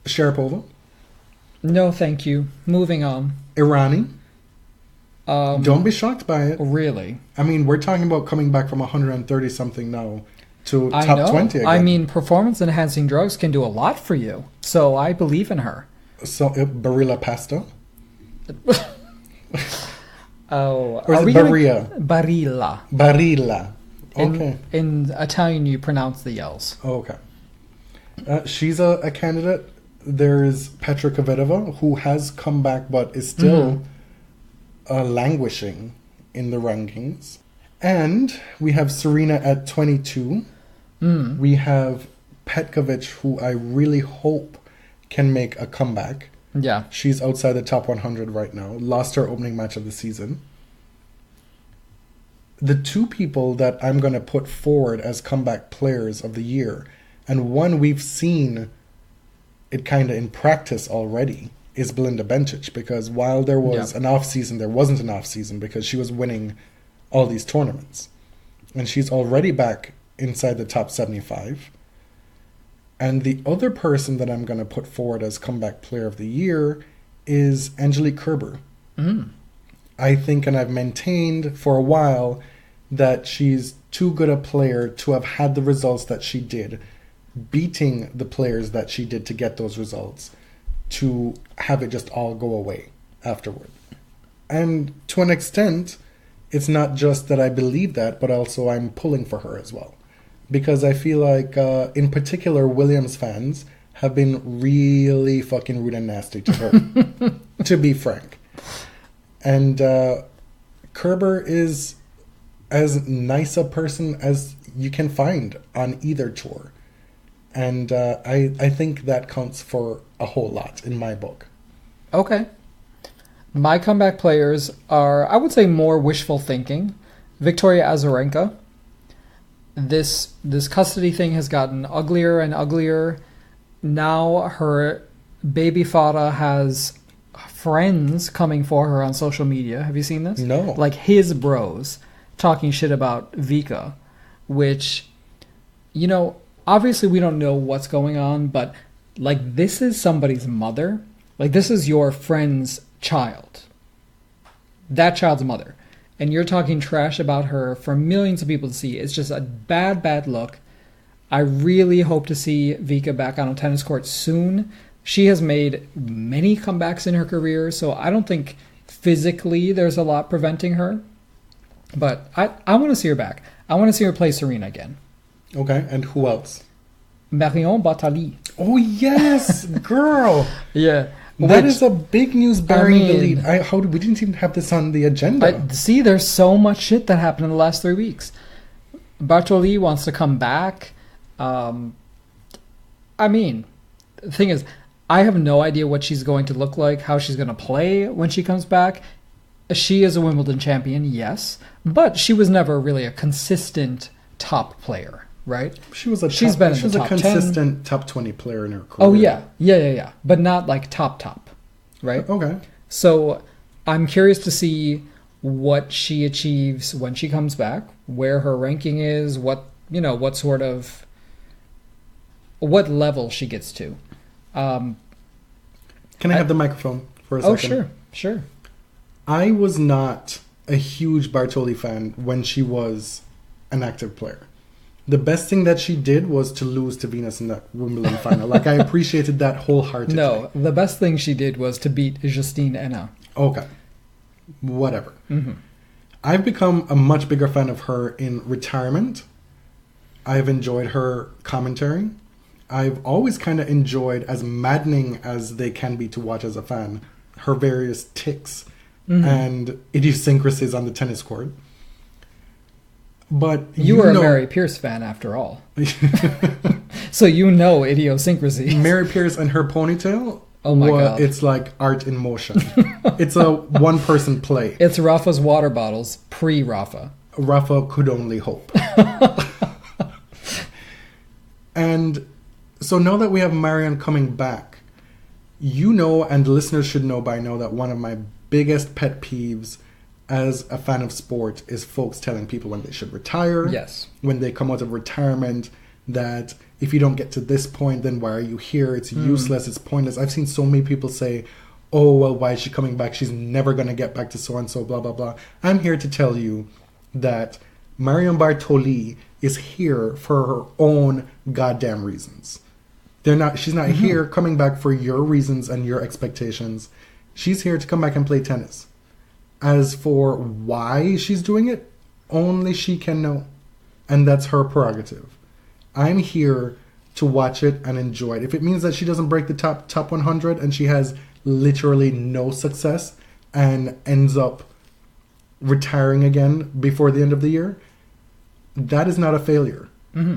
Sharapova, No, thank you. Moving on. Irani. Don't be shocked by it. Really? I mean, we're talking about coming back from 130 something now to I top know. 20 again. I mean, performance enhancing drugs can do a lot for you. So I believe in her. So Barilla Pasta, Oh, or is it Barilla? Barilla. Barilla. Okay. In Italian, you pronounce the L's. Okay. She's a candidate. There's Petra Kvitova, who has come back but is still languishing in the rankings. And we have Serena at 22. We have Petkovic, who I really hope can make a comeback. Yeah. She's outside the top 100 right now. Lost her opening match of the season. The two people that I'm going to put forward as comeback players of the year, and one we've seen it kind of in practice already, is Belinda Bencic, because while there was an off season, there wasn't an off season because she was winning all these tournaments. And she's already back inside the top 75. And the other person that I'm going to put forward as comeback player of the year is Angelique Kerber. I think, and I've maintained for a while, that she's too good a player to have had the results that she did, beating the players that she did to get those results, to have it just all go away afterward. And to an extent, it's not just that I believe that, but also I'm pulling for her as well. Because I feel like, in particular, Williams fans have been really fucking rude and nasty to her, to be frank. And Kerber is as nice a person as you can find on either tour. And I think that counts for a whole lot in my book. Okay. My comeback players are, I would say, more wishful thinking. Victoria Azarenka. This custody thing has gotten uglier and uglier. Now her baby father has friends coming for her on social media. Have you seen this? No. Like his bros talking shit about Vika, which, you know, obviously we don't know what's going on, but like this is somebody's mother. Like this is your friend's child. That child's mother. And you're talking trash about her for millions of people to see. It's just a bad, bad look. I really hope to see Vika back on a tennis court soon. She has made many comebacks in her career, so I don't think physically there's a lot preventing her. But I want to see her back. I want to see her play Serena again. Okay, and who else? Marion Bartoli. Oh, yes, girl. Yeah. That is a big news bearing the mean, lead. We didn't even have this on the agenda. See, there's so much shit that happened in the last 3 weeks. Bartoli wants to come back. I mean, the thing is, I have no idea what she's going to look like, how she's going to play when she comes back. She is a Wimbledon champion, yes, but she was never really a consistent top player, right? She's been top consistent 10. top 20 player in her career. Oh, yeah. But not like top, right? Okay. So I'm curious to see what she achieves when she comes back, where her ranking is, what level she gets to. Can I have the microphone for a second? Oh, sure. I was not a huge Bartoli fan when she was an active player. The best thing that she did was to lose to Venus in that Wimbledon final. Like, I appreciated that wholeheartedly. No, the best thing she did was to beat Justine Henin. Okay. Whatever. Mm-hmm. I've become a much bigger fan of her in retirement. I've enjoyed her commentary. I've always kind of enjoyed, as maddening as they can be to watch as a fan, her various tics and idiosyncrasies on the tennis court. But you were a Mary Pierce fan after all. So you know idiosyncrasy. Mary Pierce and her ponytail. Oh my God. It's like art in motion. It's a one-person play. It's Rafa's water bottles, pre-Rafa. Rafa could only hope. And so now that we have Marion coming back, you know, and listeners should know by now that one of my biggest pet peeves as a fan of sport is folks telling people when they should retire. Yes. When they come out of retirement, that if you don't get to this point, then why are you here? It's useless. It's pointless. I've seen so many people say, oh, well, why is she coming back? She's never going to get back to so-and-so, blah, blah, blah. I'm here to tell you that Marion Bartoli is here for her own goddamn reasons. She's not here coming back for your reasons and your expectations. She's here to come back and play tennis. As for why she's doing it, only she can know. And that's her prerogative. I'm here to watch it and enjoy it. If it means that she doesn't break the top 100 and she has literally no success and ends up retiring again before the end of the year, that is not a failure.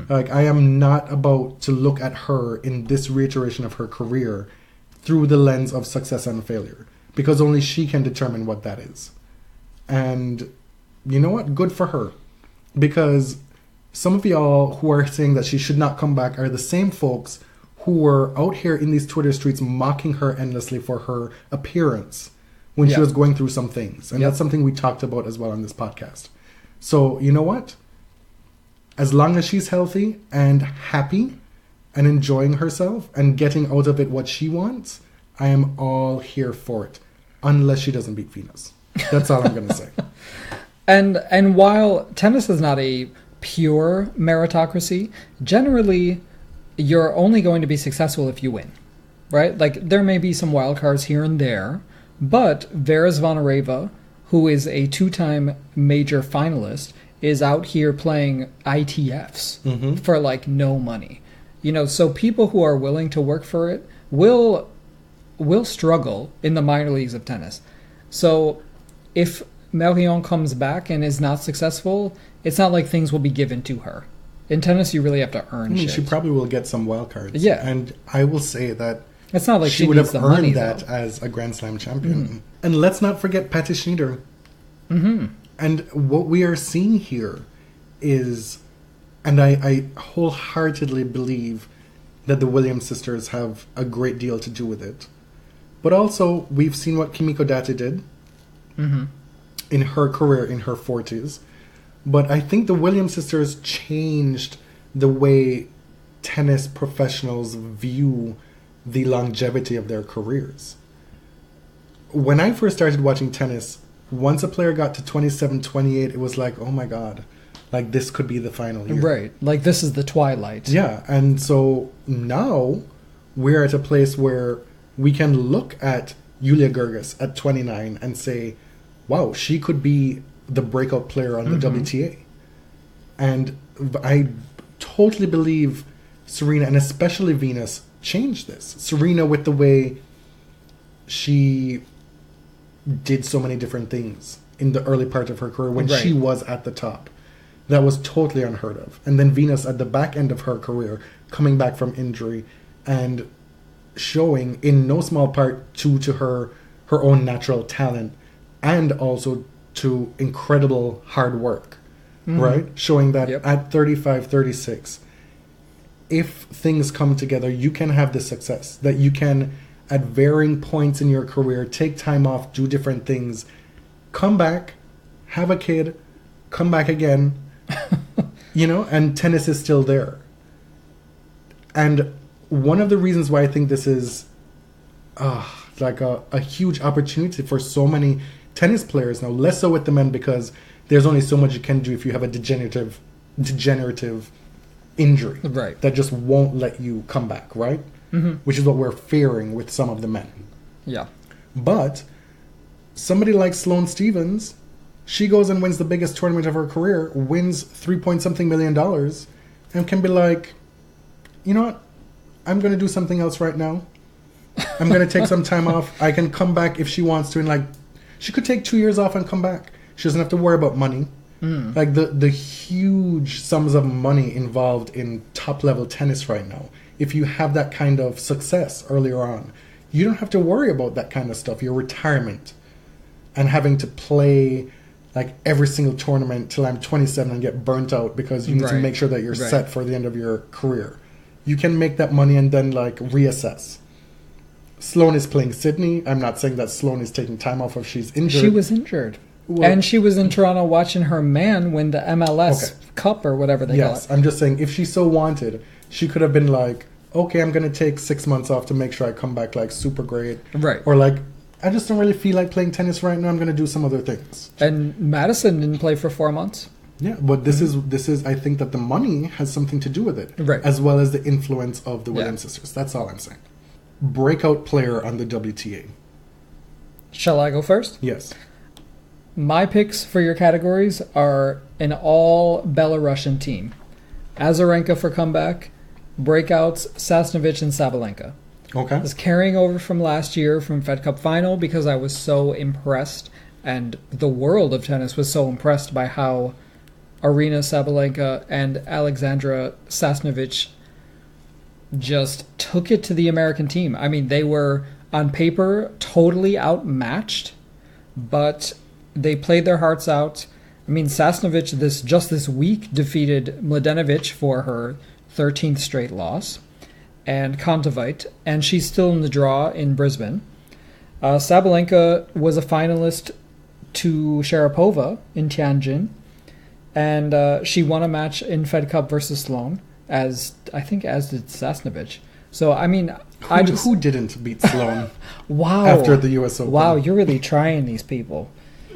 Like, I am not about to look at her in this reiteration of her career through the lens of success and failure, because only she can determine what that is. And you know what? Good for her. Because some of y'all who are saying that she should not come back are the same folks who were out here in these Twitter streets mocking her endlessly for her appearance when she was going through some things. And that's something we talked about as well on this podcast. So, you know what? As long as she's healthy and happy and enjoying herself and getting out of it what she wants, I am all here for it. Unless she doesn't beat Venus. That's all I'm going to say. And while tennis is not a pure meritocracy, generally you're only going to be successful if you win, right? Like, there may be some wild cards here and there, but Vera Zvonareva, who is a 2-time major finalist, is out here playing ITFs for like no money. You know, so people who are willing to work for it will struggle in the minor leagues of tennis. So if Marion comes back and is not successful, it's not like things will be given to her. In tennis, you really have to earn shit. She probably will get some wild cards. Yeah. And I will say that it's not like she would have the earned money, that as a Grand Slam champion. And let's not forget Patti Schneider. And what we are seeing here is, and I wholeheartedly believe that the Williams sisters have a great deal to do with it. But also, we've seen what Kimiko Date did in her career in her 40s. But I think the Williams sisters changed the way tennis professionals view the longevity of their careers. When I first started watching tennis, once a player got to 27, 28, it was like, oh my God, like this could be the final year. Right. Like this is the twilight. Yeah. And so now we're at a place where we can look at Julia Gerges at 29 and say, wow, she could be the breakout player on the WTA. And I totally believe Serena, and especially Venus, changed this. Serena, with the way she did so many different things in the early part of her career when she was at the top. That was totally unheard of. And then Venus at the back end of her career, coming back from injury and showing in no small part to her own natural talent and also to incredible hard work, right? Showing that at 35, 36, if things come together, you can have the success, that you can, at varying points in your career, take time off, do different things, come back, have a kid, come back again, you know, and tennis is still there. And one of the reasons why I think this is like a huge opportunity for so many tennis players now, less so with the men because there's only so much you can do if you have a degenerative injury that just won't let you come back, right? Which is what we're fearing with some of the men. Yeah. But somebody like Sloane Stephens, she goes and wins the biggest tournament of her career, wins $3-point-something million, and can be like, you know what? I'm going to do something else right now. I'm going to take some time off. I can come back if she wants to. And like, she could take 2 years off and come back. She doesn't have to worry about money. Like the huge sums of money involved in top level tennis right now. If you have that kind of success earlier on, you don't have to worry about that kind of stuff. Your retirement and having to play like every single tournament till I'm 27 and get burnt out because you need to make sure that you're set for the end of your career. You can make that money and then like reassess. Sloane is playing Sydney. I'm not saying that Sloane is taking time off if she's injured. She was injured. Well, and she was in Toronto watching her man win the MLS Cup or whatever they call it. Yes, I'm just saying if she so wanted, she could have been like, okay, I'm going to take 6 months off to make sure I come back like super great. Right. Or like, I just don't really feel like playing tennis right now. I'm going to do some other things. And Madison didn't play for 4 months. Yeah, but this is I think that the money has something to do with it. Right. As well as the influence of the Williams sisters. That's all I'm saying. Breakout player on the WTA. Shall I go first? Yes. My picks for your categories are an all Belarusian team. Azarenka for comeback, breakouts, Sasnovich and Sabalenka. Okay. I was carrying over from last year from Fed Cup final because I was so impressed, and the world of tennis was so impressed by how Arina Sabalenka and Alexandra Sasnovich just took it to the American team. I mean, they were on paper totally outmatched, but they played their hearts out. I mean, Sasnovich this week defeated Mladenovic for her 13th straight loss, and Kontaveit, and she's still in the draw in Brisbane. Sabalenka was a finalist to Sharapova in Tianjin, and she won a match in Fed Cup versus Sloane, as did Sasnovich. So, I mean, Who didn't beat Sloane wow. after the US Open? Wow, you're really trying these people.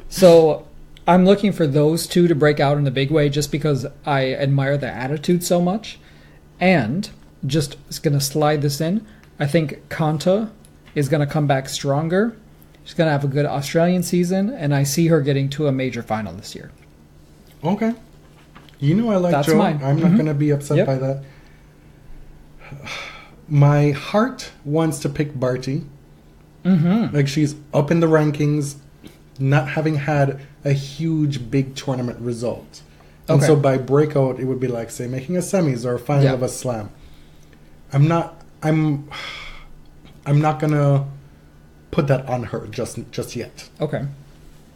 So I'm looking for those two to break out in a big way just because I admire their attitude so much. And just going to slide this in, I think Konta is going to come back stronger. She's going to have a good Australian season, and I see her getting to a major final this year. Okay. You know I like That's Joe. mine. I'm not going to be upset by that. My heart wants to pick Barty. Like, she's up in the rankings, not having had a huge big tournament result. And so by breakout, it would be like, say, making a semis or a final of a slam. I'm not gonna put that on her just yet. Okay.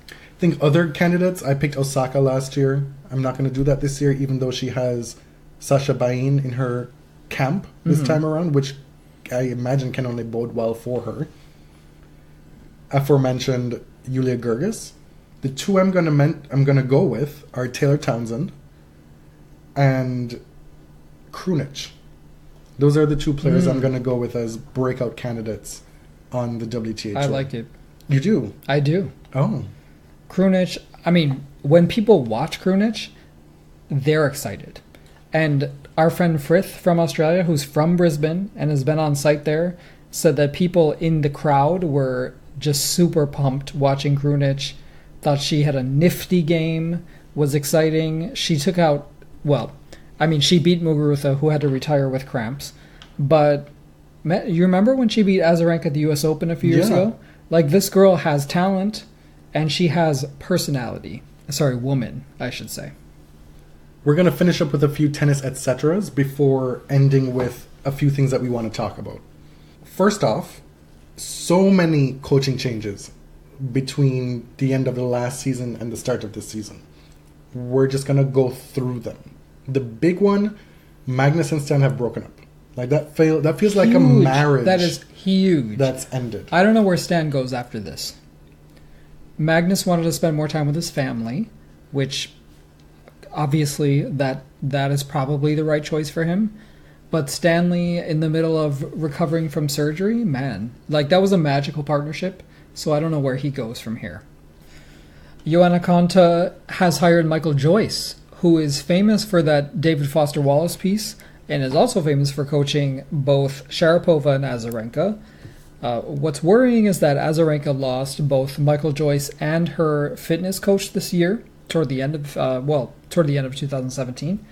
I think other candidates, I picked Osaka last year. I'm not gonna do that this year, even though she has Sasha Bain in her camp this time around, which I imagine can only bode well for her. Aforementioned Julia Gerges. The two I'm gonna go with are Taylor Townsend and Krunic. Those are the two players I'm gonna go with as breakout candidates on the WTA Tour. I like it. You do? I do. Oh. Krunic, I mean, when people watch Krunic, they're excited. And our friend Frith from Australia, who's from Brisbane and has been on site there, said that people in the crowd were just super pumped watching Krunic. Thought she had a nifty game, was exciting. She took out, she beat Muguruza, who had to retire with cramps. But you remember when she beat Azarenka at the US Open a few years ago? Like, this girl has talent, and she has personality. Sorry, woman, I should say. We're going to finish up with a few tennis et ceteras before ending with a few things that we want to talk about. First off, so many coaching changes between the end of the last season and the start of this season. We're just going to go through them. The big one, Magnus and Stan have broken up. Like, that feels like a marriage. That is huge. That's ended. I don't know where Stan goes after this. Magnus wanted to spend more time with his family, which obviously that is probably the right choice for him. But Stanley, in the middle of recovering from surgery, man, like, that was a magical partnership. So I don't know where he goes from here. Joanna Konta has hired Michael Joyce, who is famous for that David Foster Wallace piece, and is also famous for coaching both Sharapova and Azarenka. What's worrying is that Azarenka lost both Michael Joyce and her fitness coach this year, toward the end of 2017.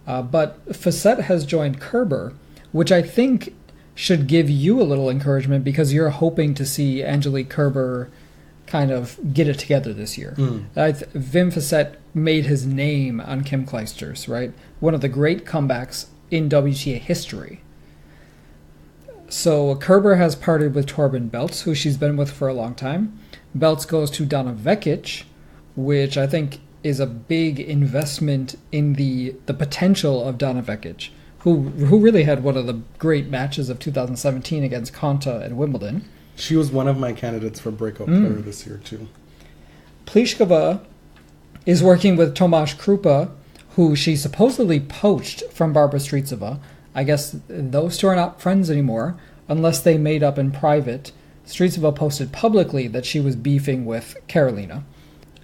But Facette has joined Kerber, which I think should give you a little encouragement because you're hoping to see Angelique Kerber kind of get it together this year. Wim Facette made his name on Kim Clijsters, right? One of the great comebacks in WTA history. So Kerber has parted with Torben Beltz, who she's been with for a long time. Beltz goes to Dana Vekic, which I think is a big investment in the potential of Dana Vekic, who really had one of the great matches of 2017 against Konta at Wimbledon. She was one of my candidates for breakout player this year, too. Pliskova is working with Tomáš Krupa, who she supposedly poached from Barbara Streisova. I guess those two are not friends anymore, unless they made up in private. Streisova posted publicly that she was beefing with Karolina.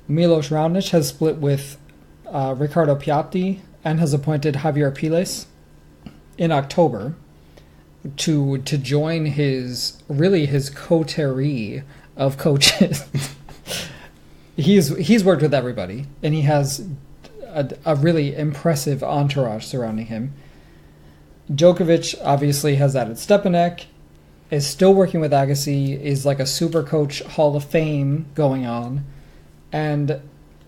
Milos Raonic has split with Riccardo Piatti and has appointed Javier Piles in October to join his coterie of coaches. He's worked with everybody, and he has a really impressive entourage surrounding him. Djokovic obviously has added Stepanek, is still working with Agassi, is like a super coach Hall of Fame going on, and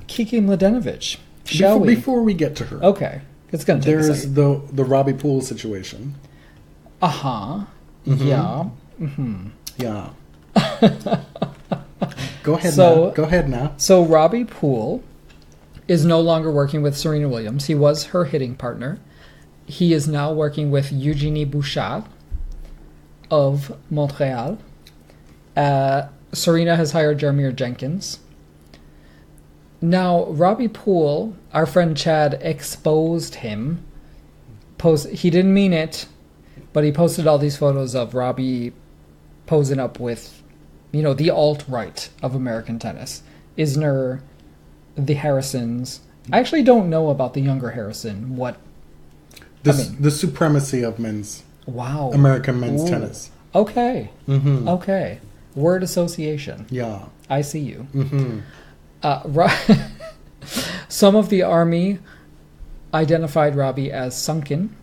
Kiki Mladenovic. Before we get to her. Okay. It's going to take a second. There's the Robbie Poole situation. Uh-huh. Mm-hmm. Yeah. Mm-hmm. Yeah. Go ahead now. So Robbie Poole is no longer working with Serena Williams. He was her hitting partner. He is now working with Eugenie Bouchard of Montreal. Serena has hired Jaromir Jenkins. Now, Robbie Poole, our friend Chad exposed him. He didn't mean it, but he posted all these photos of Robbie posing up with, the alt-right of American tennis. Isner, the Harrisons. I actually don't know about the younger Harrison. The supremacy of American men's tennis. Okay. Mm-hmm. Okay. Word association. Yeah. I see you. Mm-hmm. Some of the army identified Robbie as sunken,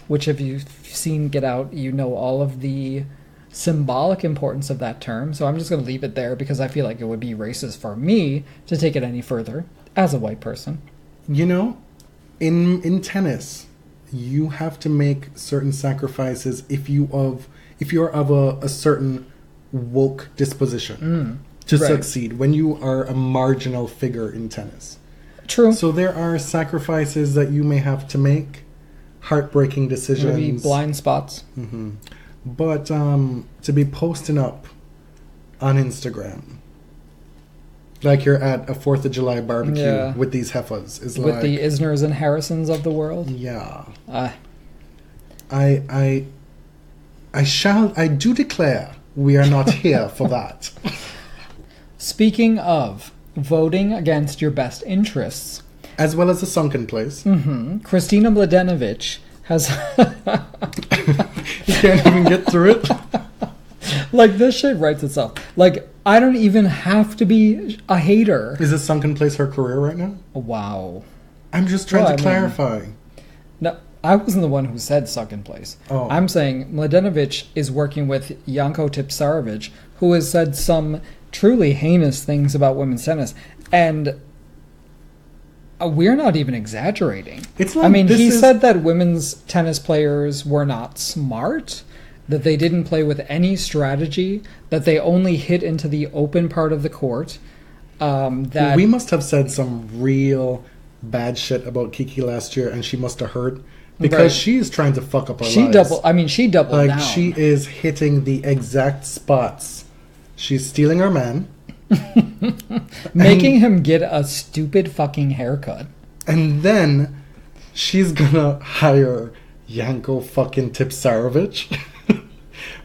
which if you've seen Get Out, you know all of the symbolic importance of that term. So I'm just going to leave it there because I feel like it would be racist for me to take it any further as a white person. In tennis, you have to make certain sacrifices if you're of a certain woke disposition. To succeed when you are a marginal figure in tennis. True. So there are sacrifices that you may have to make, heartbreaking decisions. Maybe blind spots. Mm-hmm. But to be posting up on Instagram like you're at a 4th of July barbecue with these heifas is with the Isners and Harrisons of the world. Yeah. I do declare we are not here for that. Speaking of voting against your best interests, as well as the sunken place, Kristina Mladenovic has. You can't even get through it. Like, this shit writes itself. Like, I don't even have to be a hater. Is this sunken place her career right now? Wow. I'm just trying to clarify. No, I wasn't the one who said sunken place. Oh. I'm saying Mladenovic is working with Janko Tipsarevic, who has said some truly heinous things about women's tennis, and we're not even exaggerating. It's like, he said that women's tennis players were not smart, that they didn't play with any strategy, that they only hit into the open part of the court. That we must have said some real bad shit about Kiki last year, and she must have heard, because she's trying to fuck up our lives. She doubled down. She is hitting the exact spots. She's stealing our man. Making him get a stupid fucking haircut. And then she's gonna hire Janko fucking Tipsarevic,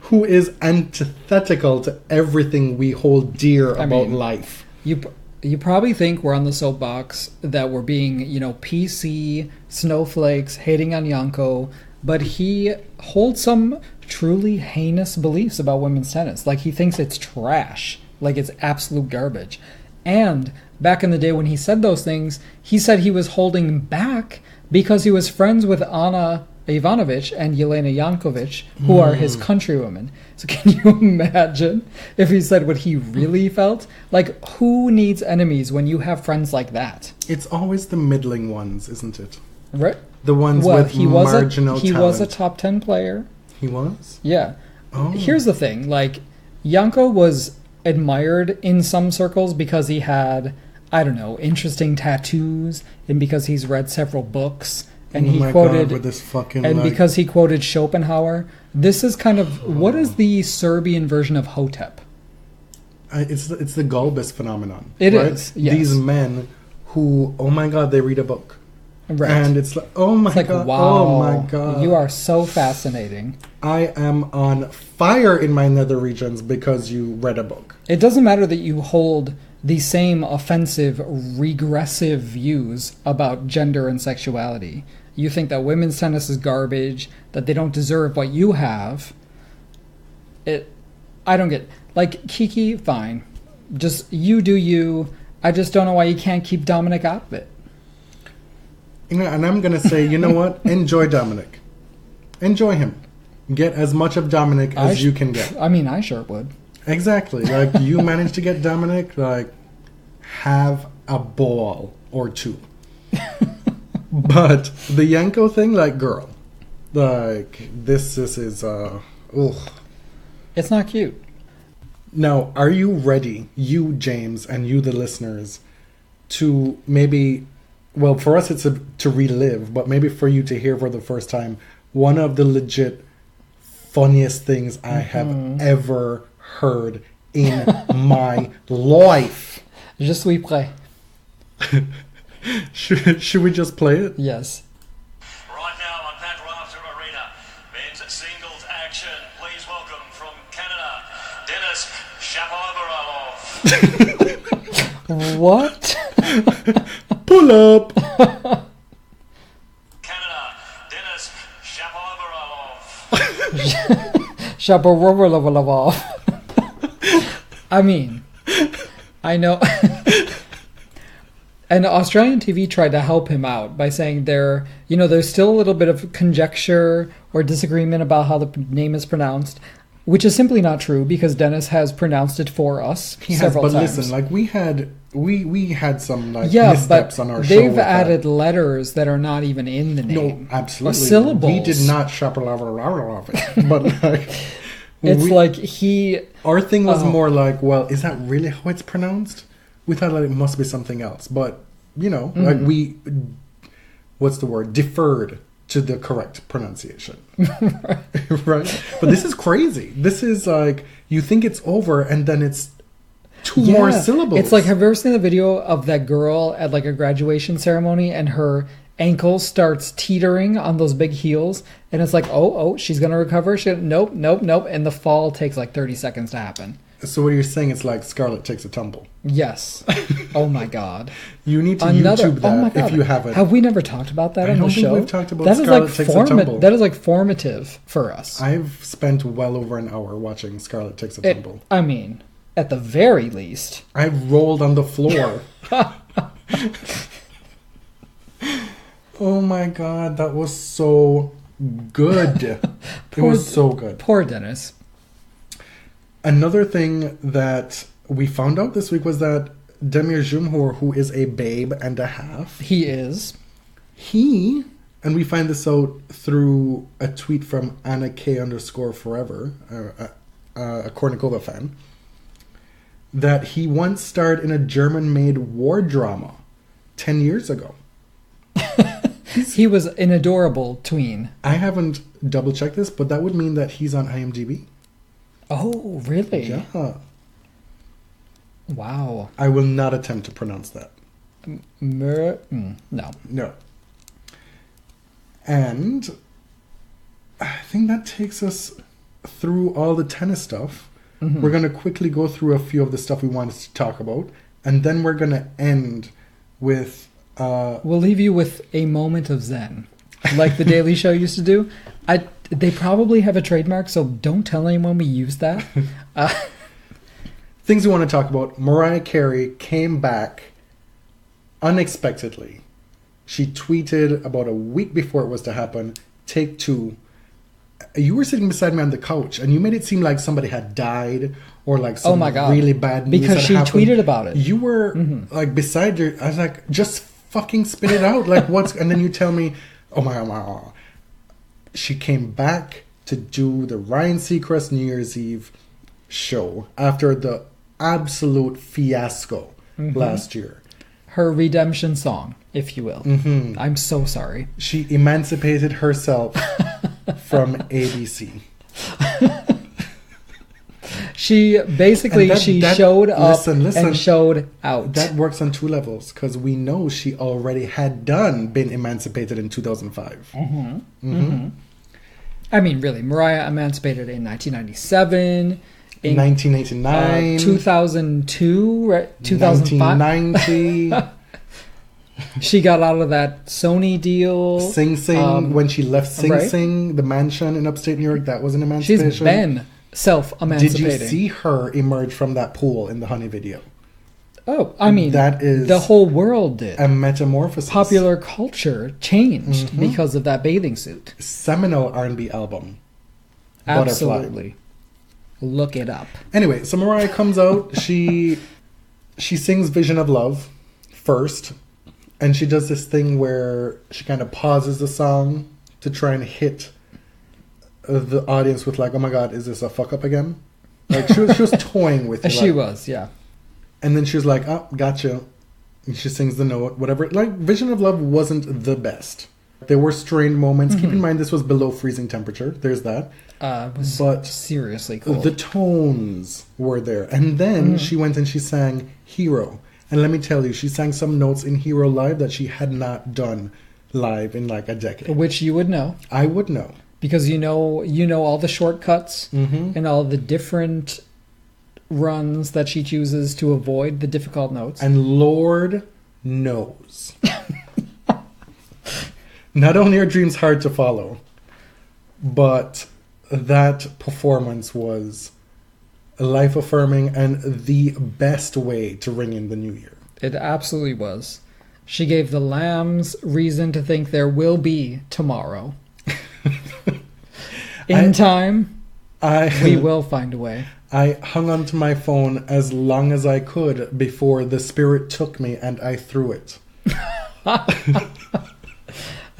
who is antithetical to everything we hold dear about life. You probably think we're on the soapbox, that we're being, PC, snowflakes, hating on Janko, but he holds some truly heinous beliefs about women's tennis. Like, he thinks it's trash. Like, it's absolute garbage. And back in the day when he said those things, he said he was holding back because he was friends with Anna Ivanovic and Yelena Yankovic, who are his countrywomen. So can you imagine if he said what he really felt? Like, who needs enemies when you have friends like that? It's always the middling ones, isn't it? Right. The ones with marginal talent. He was a top 10 player. He was? Yeah. Oh. Here's the thing. Like, Yanko was admired in some circles because he had, I don't know, interesting tattoos, and because he's read several books. And he quoted, God, with this fucking and because he quoted Schopenhauer. This is kind of, what is the Serbian version of Hotep? It's the Gulbis phenomenon. It right? is, yes. These men who, oh my God, they read a book. Right. And it's like, oh my God, wow, oh my God. You are so fascinating. I am on fire in my nether regions because you read a book. It doesn't matter that you hold the same offensive, regressive views about gender and sexuality. You think that women's tennis is garbage, that they don't deserve what you have. I don't get... Like, Kiki, fine. Just, you do you. I just don't know why you can't keep Dominic out of it. You know, and I'm going to say, you know what? Enjoy Dominic. Enjoy him. Get as much of Dominic as you can get. I mean, I sure would. Exactly. Like, you managed to get Dominic, like, have a ball or two. But the Yanko thing, like, girl. Like, this is, ugh. It's not cute. Now, are you ready, you, James, and you, the listeners, to maybe, well, for us it's to relive, but maybe for you to hear for the first time, one of the legit funniest things I have ever heard in my life. Je suis prêt. Should we just play it? Yes. Right now on that Rafter Arena, men's singles action. Please welcome from Canada, Dennis Shapolovorolorov. What? Pull up. Canada, Dennis Shapolovorolorov. Shapolovorolorov. I mean, I know. And Australian TV tried to help him out by saying there's still a little bit of conjecture or disagreement about how the name is pronounced, which is simply not true because Dennis has pronounced it for us several times. Listen, like we had some like missteps on our show. They've added letters that are not even in the name. No, absolutely. Or syllables. We did not Shapolovorolorov it, but like our thing was more like, well, is that really how it's pronounced? We thought like it must be something else, but like we, what's the word? Deferred to the correct pronunciation, right? But this is crazy. This is like you think it's over, and then it's two more syllables. It's like, have you ever seen the video of that girl at like a graduation ceremony, and her ankle starts teetering on those big heels, and it's like, oh, she's gonna recover. Nope, and the fall takes like 30 seconds to happen. So what you're saying is like Scarlett takes a tumble. Yes. Oh my God. You need to YouTube that if you haven't. Have we never talked about that on the show? We've talked about Scarlett takes a tumble. That is like formative for us. I've spent well over an hour watching Scarlett takes a tumble. I mean, at the very least. I've rolled on the floor. Oh my God, that was so good. It was so good. Poor Dennis. Another thing that we found out this week was that Demir Jumhur, who is a babe and a half. He is. And we find this out through a tweet from Anna K_forever, a Kornikova fan, that he once starred in a German-made war drama 10 years ago. He was an adorable tween. I haven't double-checked this, but that would mean that he's on IMDb. Oh, really? Yeah. Wow. I will not attempt to pronounce that. No. No. And I think that takes us through all the tennis stuff. Mm-hmm. We're going to quickly go through a few of the stuff we wanted to talk about. And then we're going to end with... we'll leave you with a moment of zen. Like the Daily Show used to do. They probably have a trademark, so don't tell anyone we use that. Things we want to talk about. Mariah Carey came back unexpectedly. She tweeted about a week before it was to happen, Take Two, you were sitting beside me on the couch, and you made it seem like somebody had died or like some really bad news because had she happened. tweeted about it. You were like beside her. I was like, just fucking spit it out. Like what's? And then you tell me, oh my god, she came back to do the Ryan Seacrest New Year's Eve show after the absolute fiasco last year. Her redemption song, if you will. I'm so sorry. She emancipated herself from ABC. She basically showed up and showed out. That works on two levels because we know she already had been emancipated in 2005. I mean, really, Mariah emancipated in 1997. In 1989. 2002, right? 2005. 1990. She got out of that Sony deal. Sing Sing, when she left Sing Sing, the mansion in upstate New York, that was an emancipation. She's been self-emancipating. Did you see her emerge from that pool in the Honey video? Oh, I mean, that is the whole world did. A metamorphosis. Popular culture changed because of that bathing suit. Seminal R&B album. Absolutely. Butterfly. Look it up. Anyway, so Mariah comes out. She sings Vision of Love first. And she does this thing where she kind of pauses the song to try and hit the audience with like, oh my God, is this a fuck up again? Like she was toying with it. She was, yeah. And then she was like, oh, gotcha. And she sings the note, whatever. Like, Vision of Love wasn't the best. There were strained moments. Keep in mind, this was below freezing temperature. There's that. But seriously cool. The tones were there. And then she went and she sang Hero. And let me tell you, she sang some notes in Hero live that she had not done live in like a decade. Which you would know. I would know. Because you know all the shortcuts and all the different runs that she chooses to avoid the difficult notes. And Lord knows. Not only are dreams hard to follow, but that performance was life-affirming and the best way to ring in the new year. It absolutely was. She gave the lambs reason to think there will be tomorrow. Time, we will find a way. I hung onto my phone as long as I could before the spirit took me and I threw it.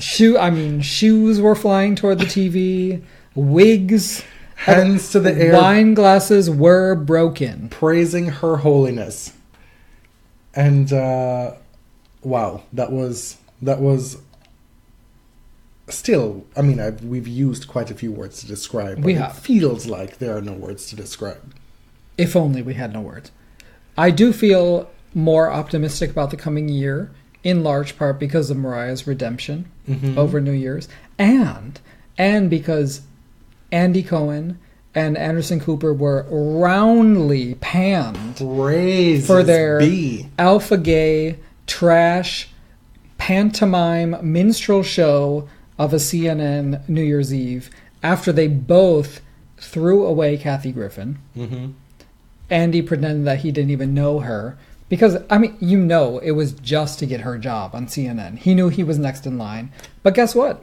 Shoes were flying toward the TV. Wigs, hands to the air, wine glasses were broken, praising her holiness. And wow, that was still. I mean, we've used quite a few words to describe. But it feels like there are no words to describe. If only we had no words. I do feel more optimistic about the coming year, in large part because of Mariah's redemption over New Year's, and because Andy Cohen and Anderson Cooper were roundly panned for their alpha gay trash pantomime minstrel show of a CNN New Year's Eve after they both threw away Kathy Griffin. Andy pretended that he didn't even know her. Because, I mean, it was just to get her job on CNN. He knew he was next in line. But guess what?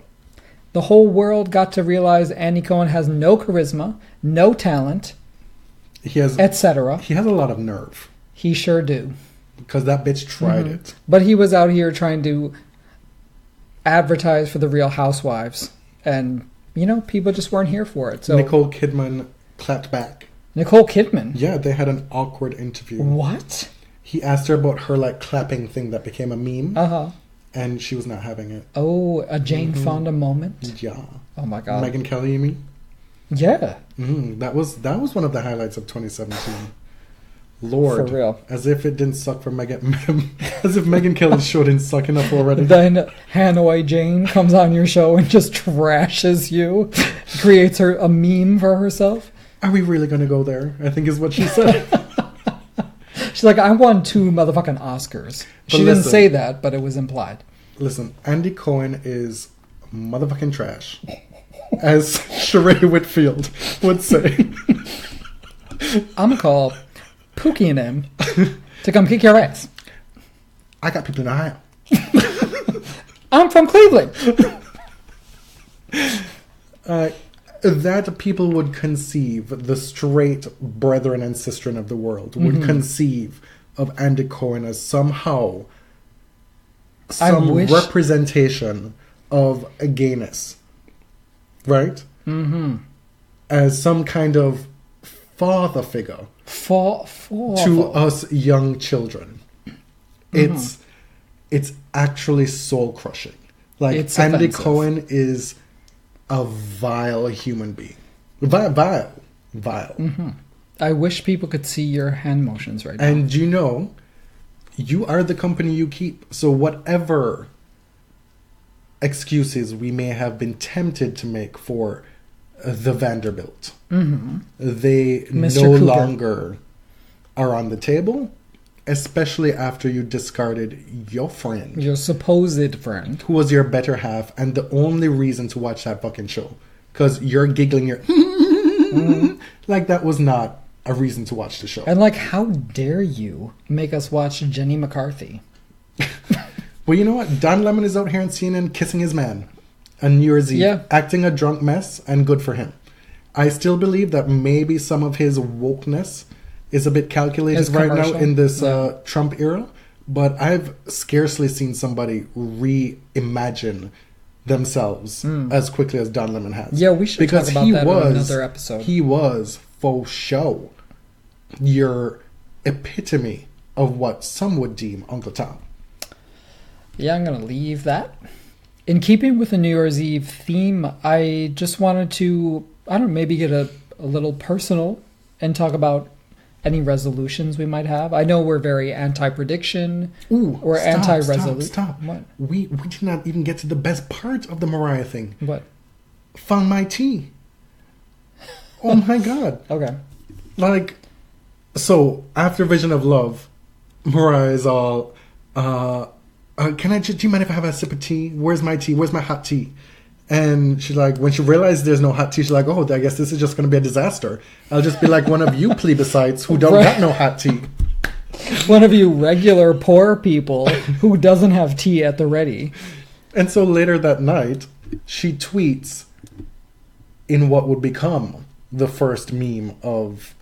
The whole world got to realize Andy Cohen has no charisma, no talent, etc. He has a lot of nerve. He sure do. Because that bitch tried it. But he was out here trying to advertise for the Real Housewives. And, people just weren't here for it. So Nicole Kidman clapped back. Nicole Kidman? Yeah, they had an awkward interview. What? He asked her about her clapping thing that became a meme. And she was not having it. Oh, a Jane Fonda moment? Yeah. Oh my God. Megyn Kelly, you mean? Yeah. That was one of the highlights of 2017. Lord. For real. As if it didn't suck for Megyn. As if Megyn Kelly's show didn't suck enough already. Then Hanoi Jane comes on your show and just trashes you. Creates her a meme for herself. Are we really going to go there? I think is what she said. She's like, I won 2 motherfucking Oscars. She didn't say that, but it was implied. Listen, Andy Cohen is motherfucking trash. As Sheree Whitfield would say. I'm going to call Pookie and him to come kick your ass. I got people in Ohio. I'm from Cleveland. That people would conceive, the straight brethren and sistren of the world would conceive of Andeh Cohen as somehow some representation of a gayness, right? Mm-hmm. As some kind of father figure to us young children. It's actually soul crushing. Like, Andeh Cohen is a vile human being. Vile. Mm-hmm. I wish people could see your hand motions right now. And you are the company you keep. So whatever excuses we may have been tempted to make for the Vanderbilt, they Mr. no Cooper. longer are on the table, especially after you discarded your friend. Your supposed friend. Who was your better half and the only reason to watch that fucking show. Because you're giggling, like that was not a reason to watch the show. And like, how dare you make us watch Jenny McCarthy? Well, you know what? Don Lemon is out here on CNN kissing his man on New Year's Eve, acting a drunk mess, and good for him. I still believe that maybe some of his wokeness is a bit calculated right now in this Trump era, but I've scarcely seen somebody reimagine themselves as quickly as Don Lemon has. Yeah, we should talk about that in another episode. He was, for show, your epitome of what some would deem Uncle Tom. Yeah, I'm going to leave that. In keeping with the New Year's Eve theme, I just wanted to, maybe get a little personal and talk about any resolutions we might have. I know we're very anti-prediction. Or anti-resolution. Stop. What? We did not even get to the best part of the Mariah thing. What? Found my tea. Oh my God. Okay. Like, so after Vision of Love, Mariah is all, do you mind if I have a sip of tea? Where's my tea? Where's my hot tea? And she's like, when she realized there's no hot tea, she's like, oh, I guess this is just going to be a disaster. I'll just be like one of you plebiscites who don't got no hot tea. One of you regular poor people who doesn't have tea at the ready. And so later that night, she tweets in what would become the first meme of,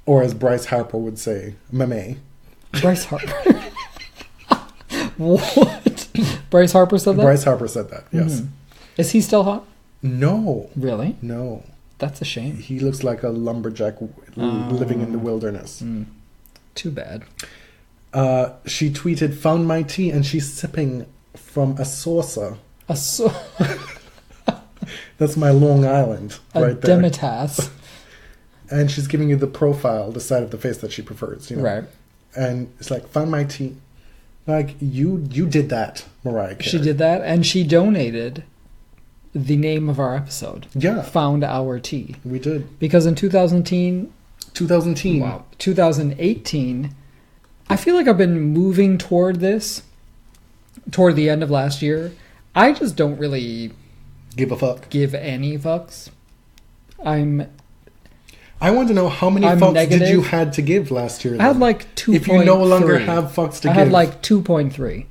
or as Bryce Harper would say, meme. Bryce Harper? What? Bryce Harper said that? Bryce Harper said that, yes. Is he still hot? No. Really? No. That's a shame. He looks like a lumberjack living in the wilderness. Too bad. She tweeted, found my tea, and she's sipping from a saucer. That's my Long Island right there. Demitasse. And she's giving you the profile, the side of the face that she prefers, you know. Right. And it's like, found my tea. Like, you did that, Mariah Carey. She did that, and she donated the name of our episode. Yeah. Found Our Tea. We did. Because in 2018, I feel like I've been moving toward this, toward the end of last year. I just don't really give a fuck. Give any fucks. I want to know how many fucks negative. Did you had to give last year? Then? I had like 2.3. If you no longer have fucks to give. I had like 2.3.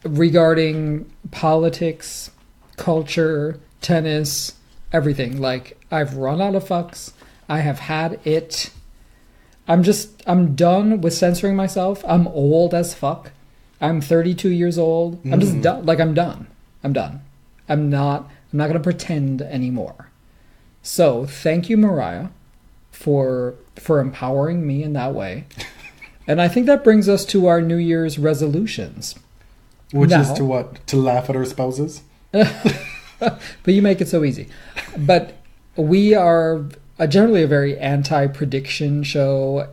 Regarding politics, culture, tennis, everything. Like, I've run out of fucks. I have had it. I'm done with censoring myself. I'm old as fuck. I'm 32 years old. I'm just done. Like, I'm done. I'm not going to pretend anymore. So, thank you, Mariah, for empowering me in that way. And I think that brings us to our New Year's resolutions. Which is to what? To laugh at our spouses? But you make it so easy. But we are generally a very anti-prediction show.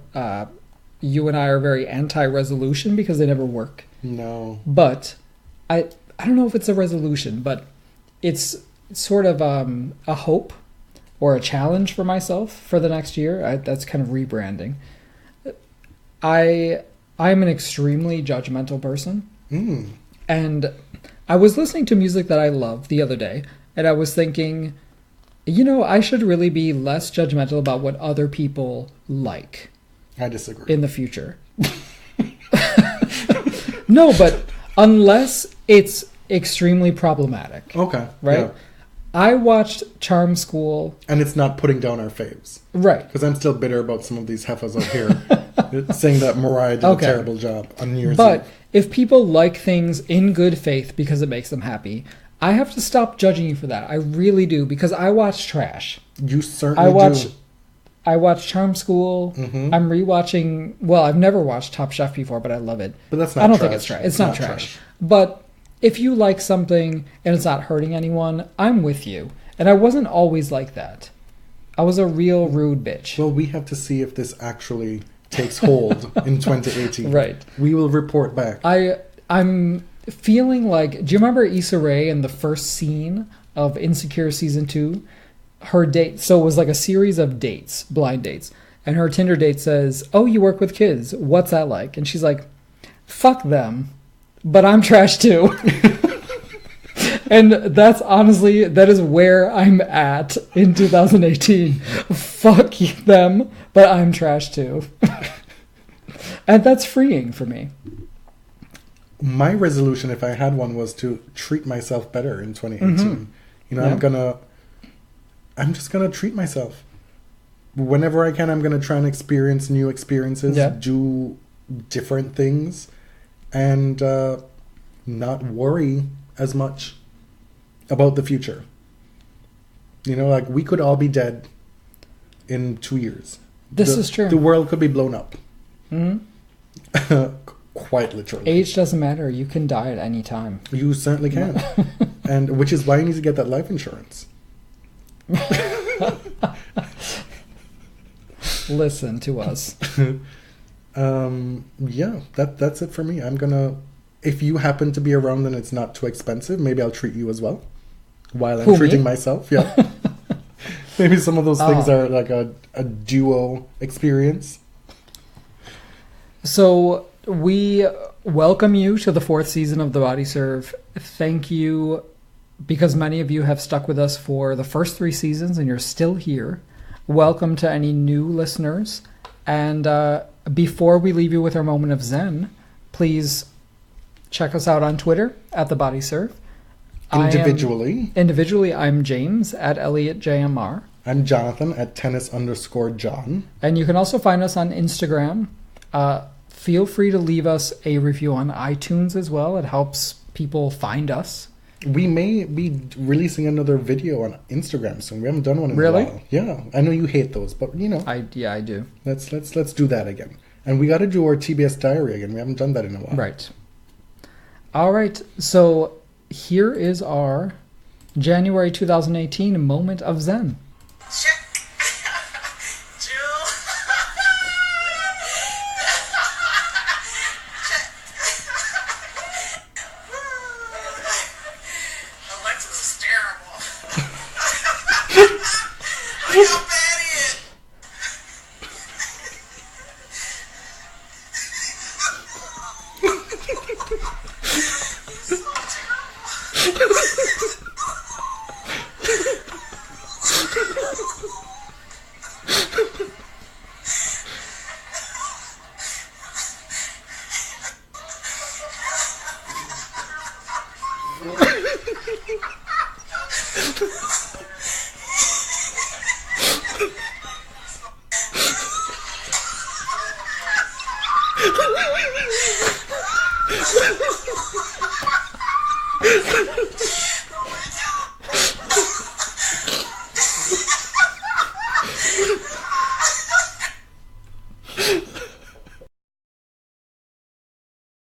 You and I are very anti-resolution because they never work. No. But I don't know if it's a resolution, but it's sort of a hope or a challenge for myself for the next year. That's kind of rebranding. I'm an extremely judgmental person. And I was listening to music that I love the other day, and I was thinking, I should really be less judgmental about what other people like. I disagree. In the future. No, but unless it's extremely problematic. Okay. Right? Yeah. I watched Charm School. And it's not putting down our faves. Right. Because I'm still bitter about some of these heifers out here saying that Mariah did Okay. a terrible job on New Year's But Eve. if people like things in good faith because it makes them happy, I have to stop judging you for that. I really do, because I watch trash. You certainly do. I watch Charm School. Mhm. I'm rewatching. Well, I've never watched Top Chef before, but I love it. But that's not I don't trash. think it's trash. It's not trash. But if you like something and it's not hurting anyone, I'm with you. And I wasn't always like that. I was a real rude bitch. Well, we have to see if this actually takes hold in 2018. Right. We will report back. I'm feeling like. Do you remember Issa Rae in the first scene of Insecure season 2? Her date. So it was like a series of dates, blind dates, and her Tinder date says, "Oh, you work with kids. What's that like?" And she's like, "Fuck them, but I'm trash too." And that's honestly, that is where I'm at in 2018. Fuck them, but I'm trash too. And that's freeing for me. My resolution, if I had one, was to treat myself better in 2018. Mm-hmm. You know, Yeah. I'm just gonna treat myself. Whenever I can, I'm gonna try and experience new experiences, Yeah. do different things, and not worry as much about the future. You know, like, we could all be dead in 2 years. This is true. The world could be blown up. Mhm. Quite literally. Age doesn't matter. You can die at any time. You certainly can. And which is why you need to get that life insurance. Listen to us. Yeah, that's it for me. I'm gonna, if you happen to be around and it's not too expensive, maybe I'll treat you as well while I'm Who, treating me? myself. Yeah. Maybe some of those things are like a duo experience. So we welcome you to the 4th season of The Body Serve. Thank you, because many of you have stuck with us for the first 3 seasons and you're still here. Welcome to any new listeners. And before we leave you with our moment of zen, please check us out on Twitter at The Body Serve. Individually, I'm James at ElliotJMR. I'm Jonathan at tennis_John. And you can also find us on Instagram. Feel free to leave us a review on iTunes as well. It helps people find us. We may be releasing another video on Instagram soon. We haven't done one in Really? a while. Yeah, I know you hate those, but you know, I do. let's do that again. And we got to do our TBS diary again. We haven't done that in a while. Right. All right. So here is our January 2018 moment of Zen.